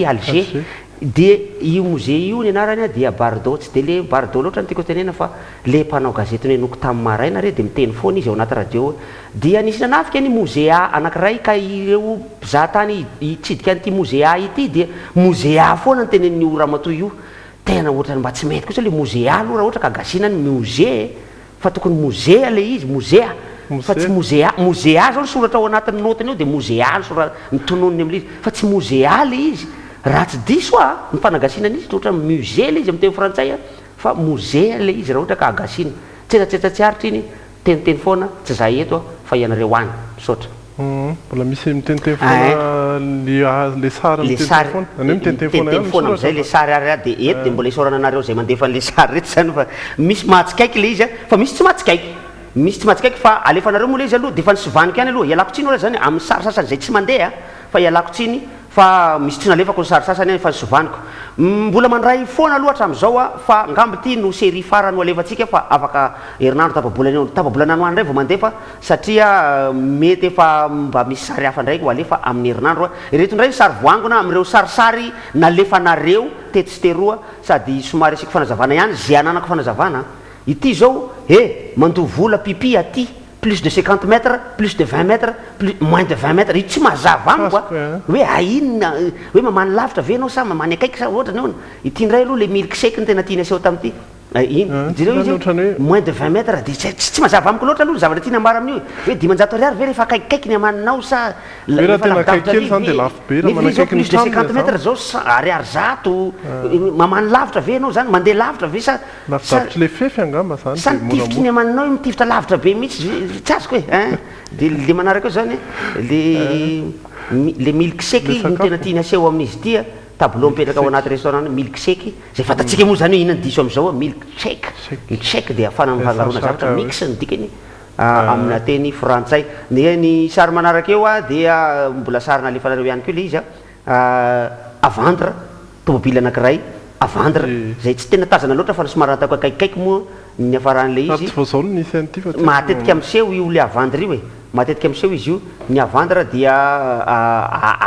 dia io musée io ny anarany dia Bardo tsy de le Bardo loatra ny tiako tenena fa le mpanao gazety ny enoko tamin'ny maraina re dia miteny foana izy ao anaty radio dia nisy nanafika ny musea anankiray ka ireo mpizahatany hitsidika an'ity musea ity dia musea foana ny tenen'ny io ramatoa io tena ohatrany mba tsy mety kosa le musea aloha raha ohatra ka gasina ny musée fa tokony musea le izy musea fa tsy musea zao ny soratra ao anatin'ny notany io dia musea ny tononony amin'izy fa tsy musea le izy raha tsy diso ny fanagasinana izy ohatra musée le izy amin'ny teny frantsay fa musée le izy raha ohatra ka agasina tsetratsetra tsy aritra iny teniteny foana tsy za eto fa ianareo any misaotra mbola misy miteniteny foana le sary miteniteny foana amizay le sary ary dia eto dia mbola isaorana anareo zay mandefa an'le sary rehetra zany fa misy matsikaiky le izy fa misy tsy matsikaiky fa alefanareo moa le izy aloha dia efa nisivaniko ihany aloha ialako tsiny ola zany amin'ny sary sasany zay tsy mandeha fa ialako tsiny fa misy tsy nalefako ny sary sasany fa nisivaniko mbola mandray foana aloha hatramin'izao fa ngamby ty no série farany ho alefantsika fa afaka herinandro tapabolanano any ray vao mandefa satria mety efa mba misy sary hafa ndraiky ho alefa amin'ny herinandro reto ndray sary voangona amin'ireo sarisary nalefanareo tetsy teroa sady somary asiko fanazavana ihany zay ananako fanazavana ity zao mandoa vola pipi aty plus de 50 mètres, plus de 20 mètres, moins de 20 mètres. Io tsy mazava amiko hoe ainona hoe mamany lavitra ve anao sa mamany akaiky sa ohatra ny ity ndray aloha le milkshake ny tena tiana aseho tamin'ity moins de 20 mètres dia tsy mazava amiko loatra aloha zavatra tiana ambara amin'io hoe 500 ariary ve rehefa akaikikaiky ny amaninao sa plus de 50 mètres zao ariary zato mamany lavitra ve anao zany mandeha lavitra ve sa le fefy angamba zany sa nitifitry ny amaninao mitifitra lavitra be mihitsy tsy azoko hoe dia le manaraka eo zany le milkshake ny tena tiana aseho amin'izy ity tableau mipetraka ao anaty restaurant milkshake zay fatatsika moa zany hoe inona ny diso amin'izao milkshake dia afana mifangarona zavatra mix ny dikany amina teny frantsay ny sary manaraka eo dia mbola sarina alefanareo ihany koa le izy avandre tomobile anankiray avandre zay tsy tena tazana loatra fa somary natako akaikikaiky moa ny afaran'le izy matetika miseho io le avandre io matetika miseho izy io ny avandre dia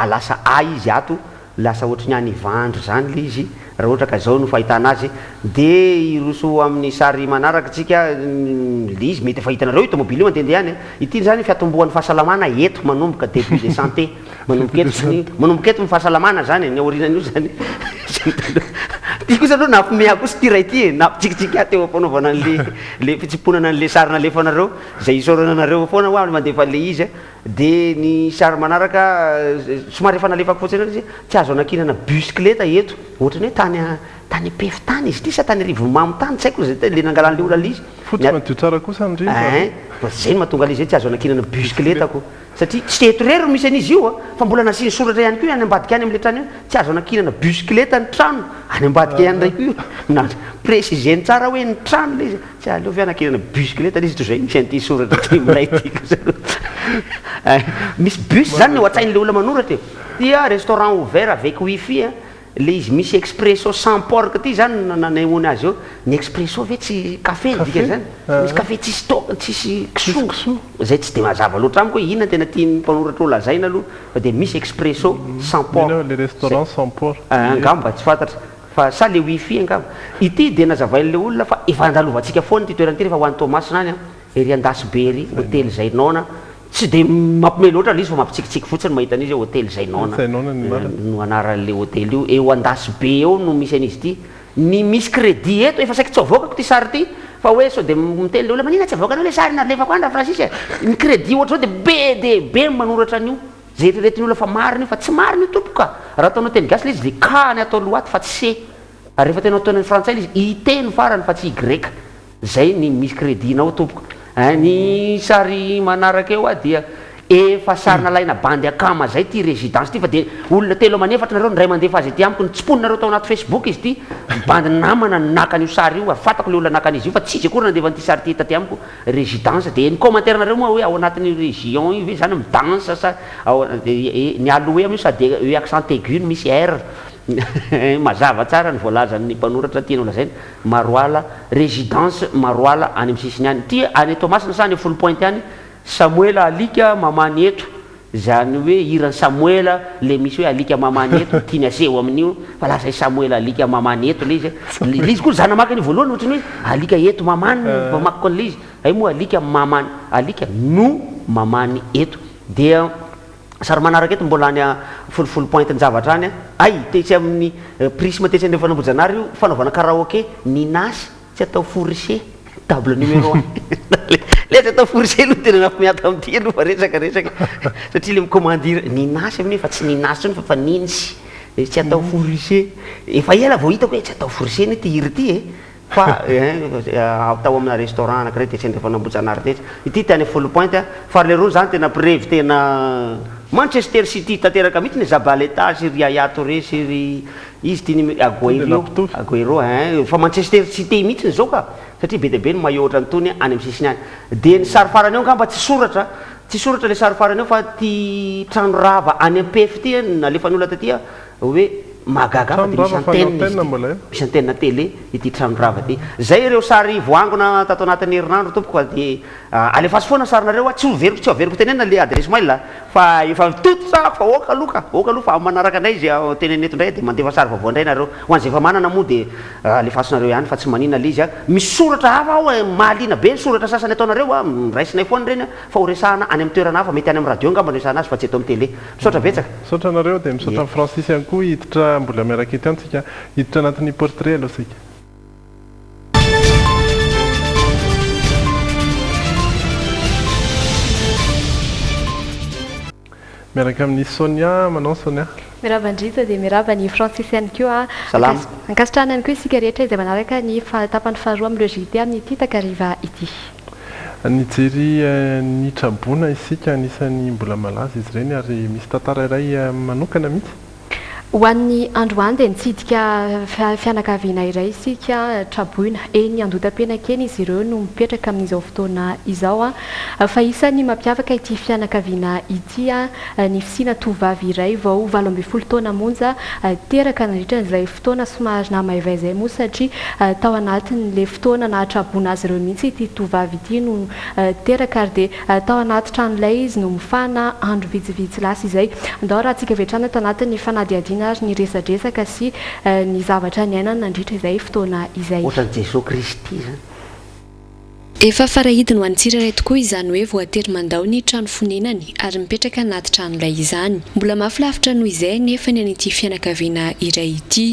alasa izy ato lasa ohatra ny any vandro zany le izy raha ohatra ka zao no fahitana azy dia iroso amin'ny sary manaraka tsika le izy mety efa hitanareo io tomobile io mandehandeha any ity zany fiatombohan'ny fahasalamana eto manomboka début de santé manomboka eto ny fahasalamana zany ny aorinan'io zany ty kosa aloha nampimea kosa ty ray ty nampitsikitsiky teo ampanaovana le fitsiponana an'le sary nalefanareo zay isaorana anareo foana hoa mandefa le izy dia ny sary manaraka somary efa nalefako fotsiny izy tsy azo anakinana bicyclette eto ohatrany hoe tany pefy tany izy ty sa tany rivomamo tany tsy haiko zay le nangalan'le ora le izy fotsy madio tsara kosa zay no mahatonga le izy tsy azo anakinana bicyclette ako satria tsy eto rery misy an'izy io fa mbola nasiny soratra ihany koa any ambadika any am'le trano io tsy azo anakinana bicyclette ny trano any ambadika ihany ndraiky io na préciseny tsara hoe ny trano le izy tsy aleo fe anakinana bicyclette le izy toy zay misy an'ity soratra ty miray tika misy bus zany ny ho atsain'le olona manoratra dia restaurant ouvert avec wifi le izy misy expresso sans porc ty zany nanehoany azy eo ny expresso ve tsy café dika zany misy café tsisy tsisy kiso zay tsy de mazava loatra amiko hoe inona tena tiany mpanoratra olo lazaina aloha fa de misy expresso sans porc les restaurants sans porc angamba tsy fantatra fa sa le wifi angamba ity de nazavain'le olona fa efa andalovantsika foana ty toerana ty rehefa ho an'ny Thomas nany ery Andasibery hôtely Zainona tsy de mampime loatra le izy fa mampitsikitsiky fotsiny mahita an'izy hoe hôtely Zainona no anaran'le hôtely io eo Andasibe eo no misy an'izy ty ny misy crédit eto efa saiky tsy avoakako ty sary ty fa hoe so de miteny le olona manina tsy avoakanao le sary nalefako andra Francis ny crédit ohatra zao de be manoratra an'io zay reretiny olona fa mariny fa tsy mariny io tompo ka raha ataonao teny gasy le izy de ka ny atao loaty fa tsy c ary rehefa tenao ataon'ny frantsay le izy IT no farany fa tsy Y zay ny misy crédit nao tompoka ny sary manaraka eo dia efa sary nalaina bandy akama zay ty résidence ty fa de olona telo manefatra nareo ndray mandefa azy ty amiko ny tsiponina nareo tao anaty Facebook izy ty bandy namana nakan'io sary io fatako le olona nakan'izy io fa tsy izy akory nandefa ty sary ty hita ty amiko résidence de ny commentaire nareo moa hoe ao anatin'ny région io ve zany midansa sa ny aloe am io sady hoe accent aigu misy R mazava tsara ny voalazan'ny mpanoratra tiany lazaina Maroala résidence Maroala any amin'ny sisiny any ty any Thomas na sany 10 point any Samuela alika mamany eto zany hoe iran'ny Samuela le misy hoe alika mamany eto tiany aseho amin'io fa lasa Samuela alika mamany eto le izy koa zana makany voalohany ohatrany hoe alika eto mamany pamako an'le izy ay moa alika mamany alika no mamany eto dia sary manaraka eto mbola any 10 point ny zavatra any ay tetsy amin'ny prisme tetsy an'le fanambojanary io fanaovana karaoké Ninas tsy atao fourché table numéro 1 le tsy atao fourché aloha tena nafimiata amin'ity aloha fa resaka satria le micommandire Ninas amin'io fa tsy Ninas tsony fa Ninsy tsy atao fourché efa ela vao hitako hoe tsy atao fourché ny ty hiry ty fa atao amina restaurant anankiray tetsy an'le fanambojanary tetsy ity tany 10 point fa le reo zany tena preuve tena Manchester City tanteraka mihitsy ny Zabaleta sy ry Yaya Touré sy ry izy ty Aguero fa Manchester City mihitsy zao ka satria be dia be ny maillot ohatrany any amin'ny sisiny any de ny sary farany eo ngamba tsy soratra le sary farany eo fa ty trano rava any MPF ty nalefan'ny olona tatya hoe magaga fa de misy antenne télé ity trano rava ty zay ireo sary voangona tato anatin'ny herinandro tompoko de alefasy foana sarynareo tsy averiko tenena le adresse mail fa efa tota fa oka aloha fa manaraka anay izy teneneto ndray de mandefa sary vaovao ndray nareo ho an'izay efa manana moa de alefasinareo ihany fa tsy manina le izy misy soratra hafa ao mahalina be ny soratra sasany ataonareo raisinay foana reny fa ho resahana any amin'ny toerana hafa mety any amin'ny radio ngamba resahana azy fa tsy eto amin'ny télé misaotra betsaka misaotra nareo de misaotra amin'ny Francis ihany koa hiditra mbola miaraka eto antsika hiditra anatin'ny portrait aloha sika miaraka amin'ny Sonia manao Sonia miraba indrindra dia miraba ny Francis ihany koa ankasitrahana ihany koa isika rehetra izay manaraka ny tapany faharoa amin'ireo JT amin'ity takariva ity nijery ny Trabona isika anisan'ny mbola malaza izy ireny ary misy tantara iray manokana mihitsy ho an'ny androany dia nitsidika fianakaviana iray isika Trabona eny Andotam-penakeny izy ireo no mipetraka amin'izao fotoana izao fa isan'ny mampiavaka ity fianakaviana ity ny fisiana tovovavy iray vao 17 taona monja teraka nandritran'izay fotoana somary namaivay izay moa satria tao anatin'le fotoana na Trabona azy ireo mihitsy ity tovovavy ity no teraka ary dia tao anaty tranolay izy no mifana andro vitsivitsy lasa izay andao raha tsika vetrana tao anatin'ny fanadiadiana ary ny resadresaka sy ny zavatra ny ainana nandritra izay fotoana izay ohatran'ny Jesosy Kristy zany efa farahidiny ho an'ny tsirairay tokoa izany hoe voatery mandao ny trano fonenany ary mipetraka anaty tranolay izany mbola mafilavitra noho izay nefa ny an'ity fianakaviana iray ity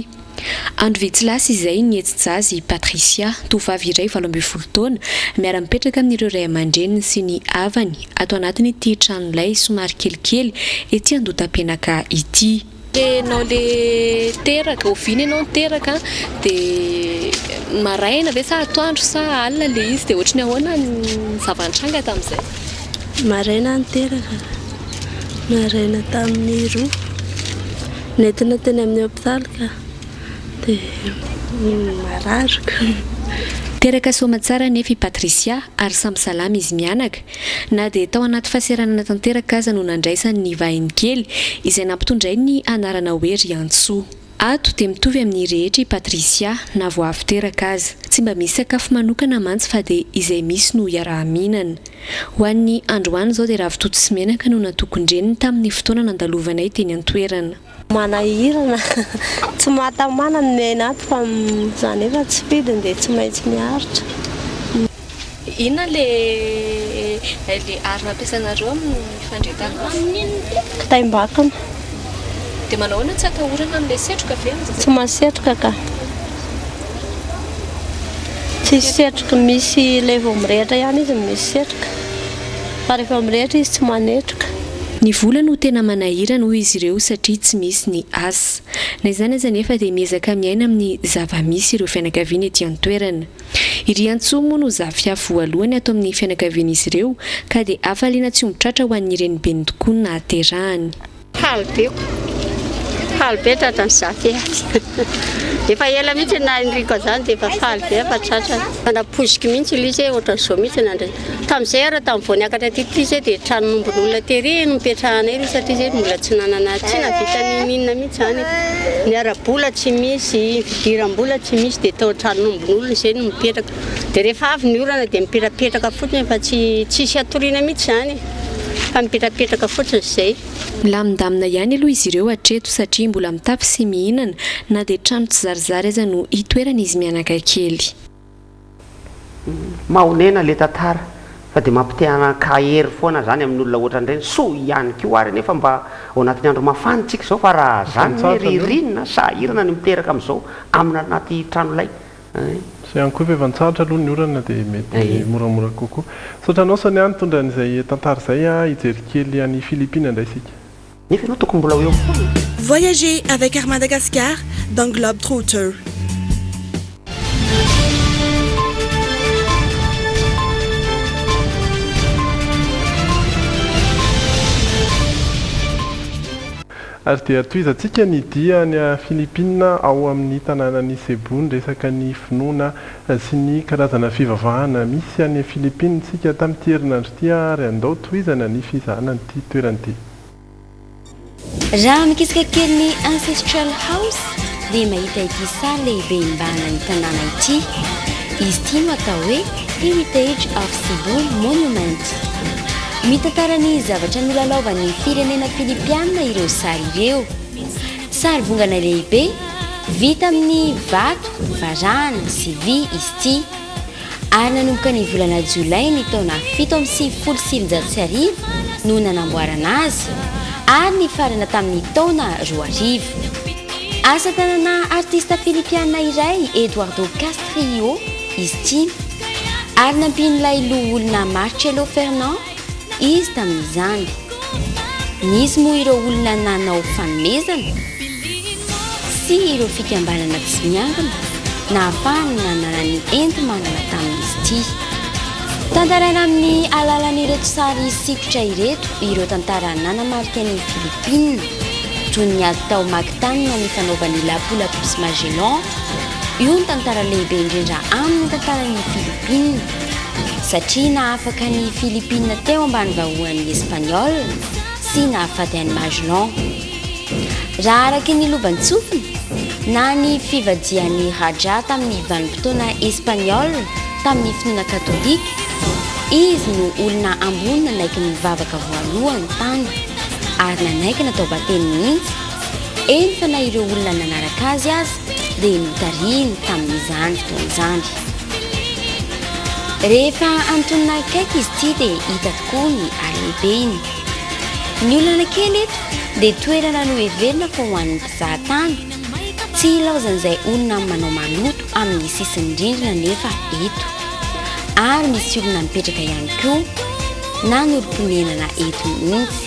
andro vitsy lasa izay nihetsi-jazy Patricia tovovavy iray 17 taona miara-mipetraka amin'ireo ray aman-dreniny sy ny havany ato anatin'ity tranolay somary kelikely ety Andotam-penaka ity nao le teraka oviny ianao teraka dia maraina ve sa atoandro sa alina le izy dia ohatrany ahoana ny zavantranga tamin'izay maraina ny teraka maraina tamin'ny roa nentina teny amin'ny hôpitaly ka dia mararoka teraka somatsara nefa i Patricia ary samy salama izy mianaka na dia tao anaty fahaseranana tanteraka aza no nandraisany ny vahiny kely izay nampitondray ny anarana hoe Riantsoa ato dia mitovy amin'ny rehetra i Patricia na vao avy teraka aza. Tsy mba misy sakafo manokana mantsy fa dia izay misy no iaraha-mihinana. Ho an'ny androany izao dia ravitoto sy menaka no natokon-dreniny tamin'ny fotoana nandalovanay teny an-toerana. Manahirana tsy mahatamana ny menaty fa izany efa tsy fidiny dia tsy maintsy miaritra. Inona le arina ampiasanareo amin'ny fandrehetana? Kitaimbakana. Dia manao ahoana tsy atahorana amin'ilay setroka ve? Tsy masetroka ka. Tsy setroka, misy ilay vao mirehitra ihany izy misy setroka. Fa rehefa mirehitra izy tsy manetroka. Ny vola no tena manahirana hoy izy ireo satria tsy misy ny asa. Na izany aza nefa dia miezaka miaina amin'ny zava-misy ireo fianakaviana ety an-toerana. Iry Antsoa moa no zafiafy voalohany ato amin'ny fianakavian'izy ireo ka dia afaliana tsy ombitratra ho an'ny reniben'ny tokoa no nahaterahany. Faly be tratra ny zafiafy. Efa ela mihitsy na indriko zany dia efa faly be fa tratra. Napoziky mihitsy ilay izy ohatran'izao mihitsy nandray. Tamin'izay ara tamin'ny vao niakatra teto izy dia tranonombol'olona tery no mipetrahanay ry satria izy mbola tsy nanana tsy navita ninona mihitsy zany. Ny ara-bola tsy misy, fidiram-bola tsy misy dia tao tranonombol'olona izay no mipetraka. Dia rehefa avy ny orana dia mipetrapetraka fotsiny fa tsisy atoriana mihitsy zany. Fa mipetrapetraka fotsiny izay. Milamindamina ihany aloha izy ireo hatreto satria mbola mitafy sy mihinana na dia trano tsy zarizary aza no hitoerana izy mianaka kely. Mahonena le tantara fa dia mampitehana kahery foana zany amin'ny olona ohatran'ireny so ihany koa ary nefa mba ao anatin'ny andro mafana tsika izao fa raha zany hoe ririnina sahirana ny miteraka amin'izao amin'ny anaty trano ilay. Sy ihany koa efa nitsaratra aloha ny orana dia mety moramora kokoa. Saotra sa niany tondra an'izay tantara izay hijery kely any Philippines indray isika. Nefa ianao tokony mbola eo foana. Voyager avec Air Madagascar dans Globetrotter. Ary dia toizantsika ny dia ny Philippines ao amin'ny tanànan'ny Cebu resaka ny finoana sy ny karazana fivavahana misy any Philippines sika tamin'ity herinandro ity ary andao toizana ny fizahana n'ity toerana ity. Raha mikisaka kely ny Ancestral House dia mahita ity sary lehibe mbana ny tanàna ity. Izy ity no atao hoe Heritage of Cebu Monument. Mitantara ny zavatra nolalaovan'ny firenena Filipiana ireo sary ireo. Sary vongana lehibe vita amin'ny vato, varahana sy vy izy ity. Ary nanomboka ny volana Jolay ny taona 750 no nanamboarana azy ary ny farana tamin'ny taona 2000. Asa tanana artista Filipiana iray Eduardo Castrillo izy ity ary nampin'ilay loholona Marcelo Fernand izy tamin'izany. Nisy moa ireo olona nanao fanomezana sy ireo fikambanana tsy miangana na ahafahana nanana ny enti-manana tamin'izy ity. Tantaraina amin'ny alalan'ireto sary sikotra ireto ireo tantara nanamarika ny Philippines toy ny ady tao makitanina ny fanaovan'ny Lapu-Lapu sy Magellan. Io ny tantara lehibe indrindra amin'ny tantaran'ny Philippines satria nahafaka ny Philippines teo ambany vahoan'ny Espanol sy nahafaty an'ny Magellan. Raha araka ny lovantsofina na ny fivadian'ny Raja tamin'ny vanim-potoana Espanol tamin'ny finoana katolika, izy no olona ambony nanaiky ny vavaka voalohany tany ary nanaiky natao bateny mihitsy. Eny fa na ireo olona nanaraka azy dia notariny tamin'izany fotoan'izany. Rehefa antonona akaiky izy ity dia hita tokoa ny alehibeny. Ny olana kely eto dia toerana no heverina fa ho an'ny mpizahatany. Tsy ilaozan'izay olona manao maloto amin'ny sisin'ny rindrina nefa eto. Ary misy olona mipetraka ihany koa na norom-ponenana eto mihitsy.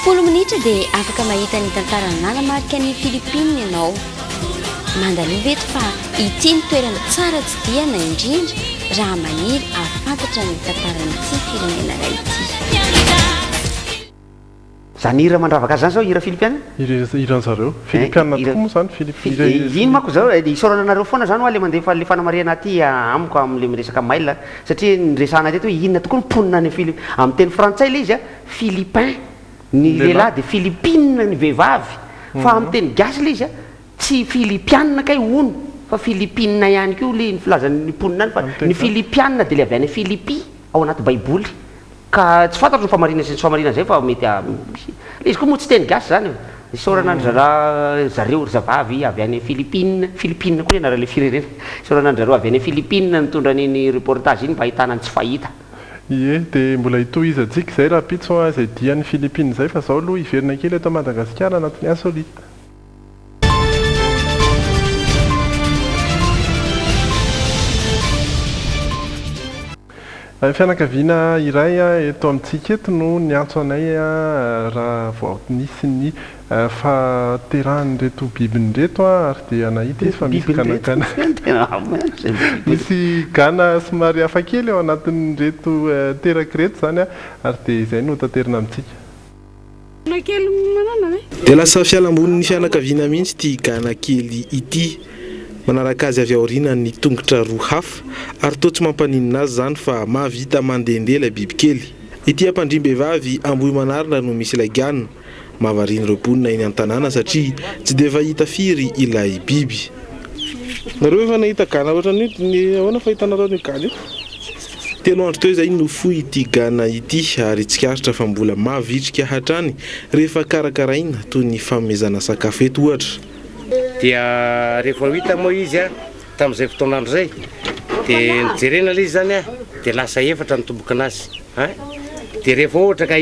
10 minitra dia afaka mahita ny tantara nanamarika ny Philippines ianao. Mandalova eto fa ity ny toerana tsara tsy diana indrindra raha maniry ahafantatra ny tantaran'ity firenena iray ity. Zany hira mandravaka azy zany zao hira Filipiana? Iran'zareo Filipiana tokoa moa zany Filipiana. Ino manko zao isaorana anareo foana zany ho le mandefa le fanamariana aty amiko amin'le miresaka mail satria niresahana teto inona tokoa ny mponina any amin'ny teny frantsay le izy Philippin ny lehilahy dia Philippines ny vehivavy fa amin'ny teny gasy le izy a tsy filipianina kay ono fa filipina ihany koa le filazan'ny mponina any fa ny filipianina dia le avy any Philippie ao anaty baiboly ka tsy fantatro ny famarina sy ny tsy famarina zay fa mety le izy koa moa tsy teny gasy zany isaoranandry zareo zavavy avy any Philippine koa anarale firenena isaoranandry zareo avy any Philippine nitondra niny reportage iny mba ahitana ny tsy fahita ie dia mbola hitohizantsika izay raha pitso izay dian'ny Philippine izay fa zao aloha hiverina kely eto Madagasikara anatin'ny insolite. Fianakaviana iray eto amintsika eto no niantso anay raha vao nisy ny fahaterahan'ireto bibin'ireto ary dia nahita izy fa misy ganagana misy gana somary hafa kely ao anatin'ireto terak'ireto zany ary dia izay no tanterina amintsika. Dia lasa fialambonin'ny fianakaviana mihitsy ity gana kely ity. Manaraka azy avy aoriana ny tongotra roa hafa ary toa tsy mampaninina azy zany fa mahavita mandehandeha ilay bibikely. Ity ampandriam-behivavy Ambohi Manarina no misy ilay gana. Mahavariana ireo mponina eny an-tanàna satria tsy dia fahita firy ilay biby. Nareo efa nahita gana ohatran'ny ny ahoana fahitanareo ny gana io? Telo andro teo izay no fohy ity gana ity ary tsikaritra fa mbola mahavitrika hatrany rehefa karakaraina toy ny fanomezana sakafo eto ohatra. Dia rehefa hita moa izy tamin'izay fotoanandro zay dia nijerena ilay izy zany dia lasa efatra ny tomboka anazy dia rehefa ohatra ka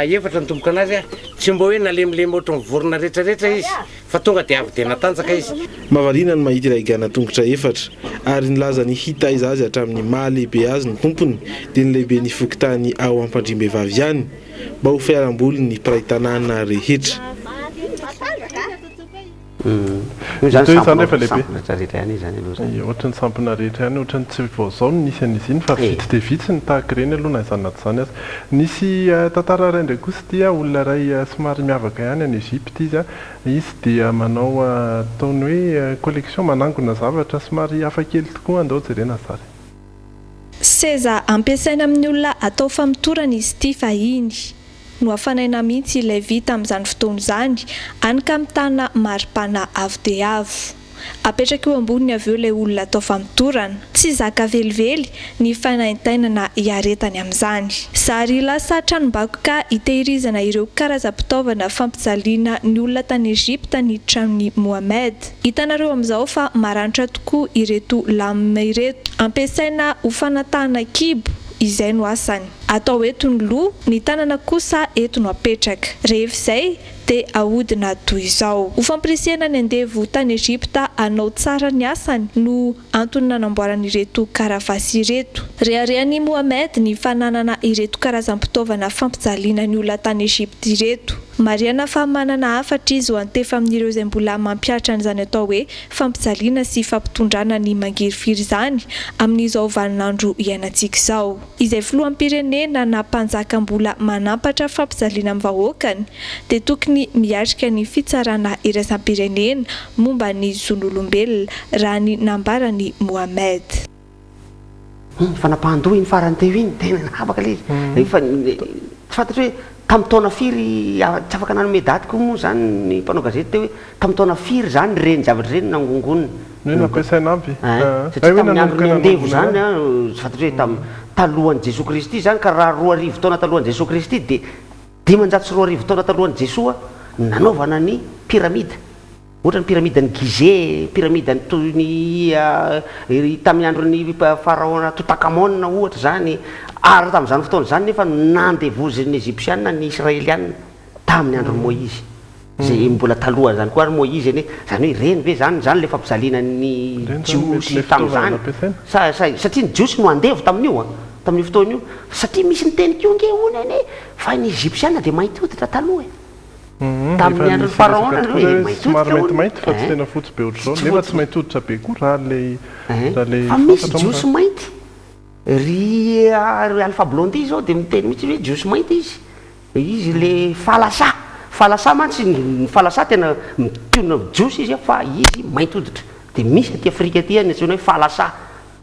efatra ny tomboka anazy tsy mbo hoe nalemilemy ohatra ny vorona rehetrarehetra izy fa tonga dia avy dia natanjaka izy. Mahavariana ny mahita ilay gana tongotra efatra ary nilaza ny hitaiza azy hatramin'ny mahalehibe azy ny tompony dia ny lehibe ny fokotany ao ampandriam-behivavy ihany mba ho fialamboly ny mpiray tanàna rehetra. Ohatran'ny sampona rehetra ihany ohatran'ny tsy vaozao no nisy an'izy iny fa vitsy dia vitsy ny tahaka ireny aloha na izany na tsy izany azy. Nisy tantara iray ndraiky kosa ity olona iray somary miavaka ihany any Egypte izy dia manao ataony hoe collection manangona zavatra somary hafa kely tokoa andao jerena zary. Seza ampiasaina amin'ny olona atao famitorana izy ity fahiny no afanaina mihitsy ilay vita amin'izany fotoana izany any ka mitana maripana avo dia avo. Apetraka eo amboniny avy eo ilay olona atao famitorana. Tsy zaka velively ny fanaintainana hiaretany amin'izany. Sary lasa tranom-bakoka hitehirizana ireo karazam-pitaovana fampijaliana ny olona tany Egypta ny tranon'ny Mohamed. Hitanareo amin'izao fa maranitra tokoa ireto lamina ireto. Ampiasaina ho fanatahana kibo izay no asany. Atao eto ny loha, ny tanana kosa eto no apetraka. Rehefa izay dia ahodina toy izao. Ho fampirisihana ny andevo tany Egypta anao tsara ny asany no antony nanamboarana ireto karavasy ireto. Reharehan'i Mohamed ny fananana ireto karazam-pitaovana fampijaliana ny olona tany Egypta ireto. Mariana fa manana hafatra izy ho antefa amin'ireo izay mbola mampiatra an'izany atao hoe fampijaliana sy fampitondrana ny mangirifiry izany amin'izao vaninandro iainantsika izao. Izay filoham-pirenena na mpanjaka mbola manampatra fampijaliana amin'ny vahoakany dia tokony miatrika ny fitsarana iraisam-pirenena momba ny zon'olombelona raha ny nambarany Mohamed. Fanapahan-doha iny farany teo iny tena nabaka le izy. Tsy fantatro hoe tamin'ny taona firy tsy afaka nanome daty koa moa zany ny mpanao gazety teo hoe tamin'ny taona firy zany reny zavatra reny nangongonina. Nampiasaina ampy. Satria tamin'ny andro ny andevo zany tsy fantatro hoe talohan'i Jesoa Kristy zany ka raha 2,000 taona talohan'i Jesoa Kristy dia 502 taona talohan'i Jesoa nanaovana ny piramida. Ohatra ny piramidany Gizeh, piramidany toy ny tamin'ny andron'ny pharaon Toutankhamon ohatra zany. Ary tamin'izany fotoana izany nefa nandevozin'ny Egyptianina ny Israelianina tamin'ny andron'i Moïse. Izay mbola taloha zany koa ary Moïse eny zany hoe reny ve zany le fampijaliana ny jiosy tamin'izany. Satria ny jiosy no andevo tamin'io tamin'io fotoana io satria misy niteny kio nge hono eny fa ny Egyptianina dia mainty hoditra taloha tamin'ny andron'ny pharaon mainty fa tsy tena fotsy be ohatr'izao nefa tsy mainty hoditra be koa raha le fa misy jiosy mainty. Ry Alpha Blondy zao dia miteny mihitsy hoe jiosy mainty izy le falasa mantsy ny falasa tena mitona jiosy izy fa izy mainty hoditra dia misy aty Afrika aty ny antsoina hoe falasa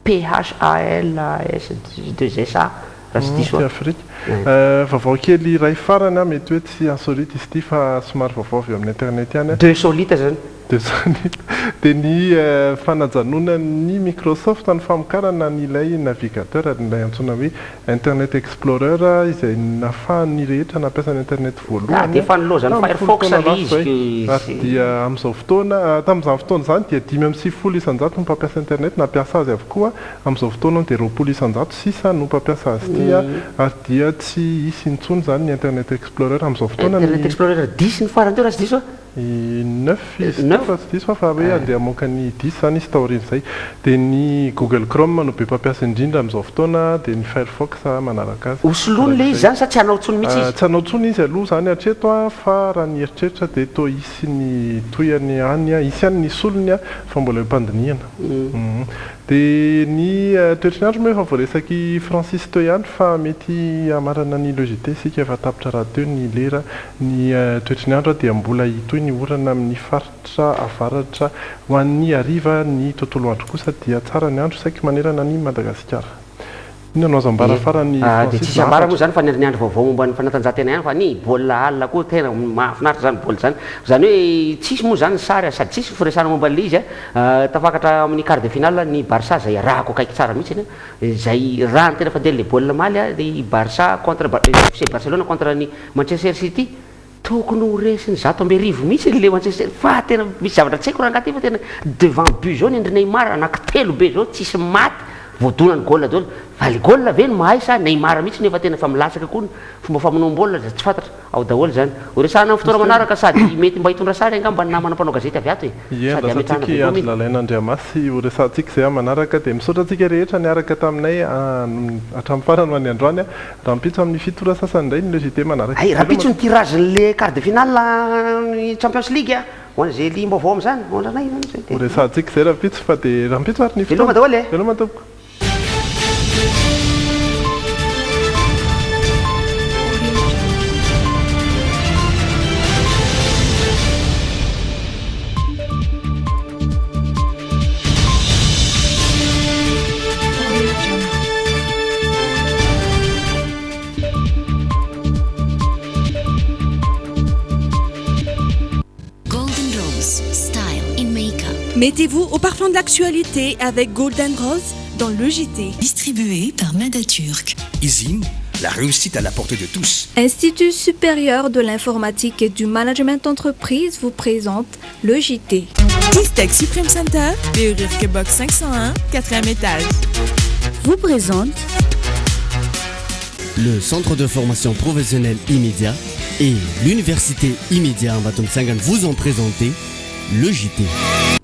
PHALAS2SA raha tsy diso vaovao kely ray farany a mety hoe tsy insolite izy ity fa somary vaovao avy amin'ny internet ihany deux solita zany dia ny fanajanona ny Microsoft ny famokarana n'ilay navigateur n'ilay antsoina hoe Internet Explorer izay nafahany rehetra nampiasa ny internet voalohany dia fanolozany Firefox izy ary dia amin'izao fotoana tamin'izany fotoana izany dia 5.7 isan-jato no mpampiasa internet nampiasa azy avokoa amin'izao fotoana dia 20 isan-jato sisa no mpampiasa azy ity ary dia tsy hisy intsony zany ny Internet Explorer amin'izao fotoana Internet Explorer 10 ny farany teo raha tsy diso 9 izy raha tsy diso fa hoe andeha mamoaka ny 10 zany izy taorian'izay dia ny Google Chrome no be mpampiasa indrindra amin'izao fotoana dia ny Firefox manaraka azy hosolony le izy zany sa tsy hanao tsony mihitsy izy tsy hanao tsony izy aloha zany hatreto fa raha ny eritreritra dia toa hisy ny toyany any hisy any ny solony fa mbola mpandinihana dia ny toetriny andro moa efa voaresaky Francis teo ihany fa mety amarana ny logité sika efa tapitra raha teo ny lera ny toetriny andro dia mbola hitoy ny orana amin'ny faritra avaratra ho an'ny hariva ny tontolo andro kosa dia tsara ny andro saika manerana ny Madagasikara. Inona no azo ambara farany dia tsisy ambara moa zany fa ny andro vaovao momba ny fanatanjahantena ihany fa ny baolina alina koa tena mahafinaritra zany baolina zany zany hoe tsisy moa zany sary sady tsisy firesana momba an'ilay izy tafakatra amin'ny quart de finale ny Barça zay rahako akaiky tsara mihitsy zay raha ny tena fa dia le baolina maly ny Barça contre FC Barcelona contre ny Manchester City tokony ho resiny 100 mihitsy le Manchester fa tena misy zavatra tsy haiko raha angaty fa tena devant but zao ny Neymar anankitelo be zao tsisy maty voadonany goal daholo valy goal ve no mahay sa Neymar mihitsy nefa tena fa milatsaka koa fomba famonoam-baolina tsy fantatra ao daholo zany horesahana amin'ny fotoana manaraka sady mety mba hitondra sary angamba ny namana mpanao gazety avy ato sady ametrahana andro lalaina Andriamasy horesantsika zay manaraka dia misaotra antsika rehetra niaraka taminay hatramin'ny farany ho an'ny androany raha mipitso amin'ny fitora sasany indray ny logité manaraka raha pitso ny tiragen'le quart de finale Champions League hoan'izay limba avao amin'izany hoandranay horesantsika zay raha pitso fa dia raha mipitso ary ny veloma daholo veloma tompoko Mettez-vous au parfum de l'actualité avec Golden Rose dans le JT. Distribué par Madaturk. Isine, la réussite à la portée de tous. Institut supérieur de l'informatique et du management d'entreprise vous présente le JT. Tech Supreme Center, BE Box 501, 4e étage. Vous présente le centre de formation professionnelle immédiat et l'université immédiat en Baton Sangan vous ont présenté le JT.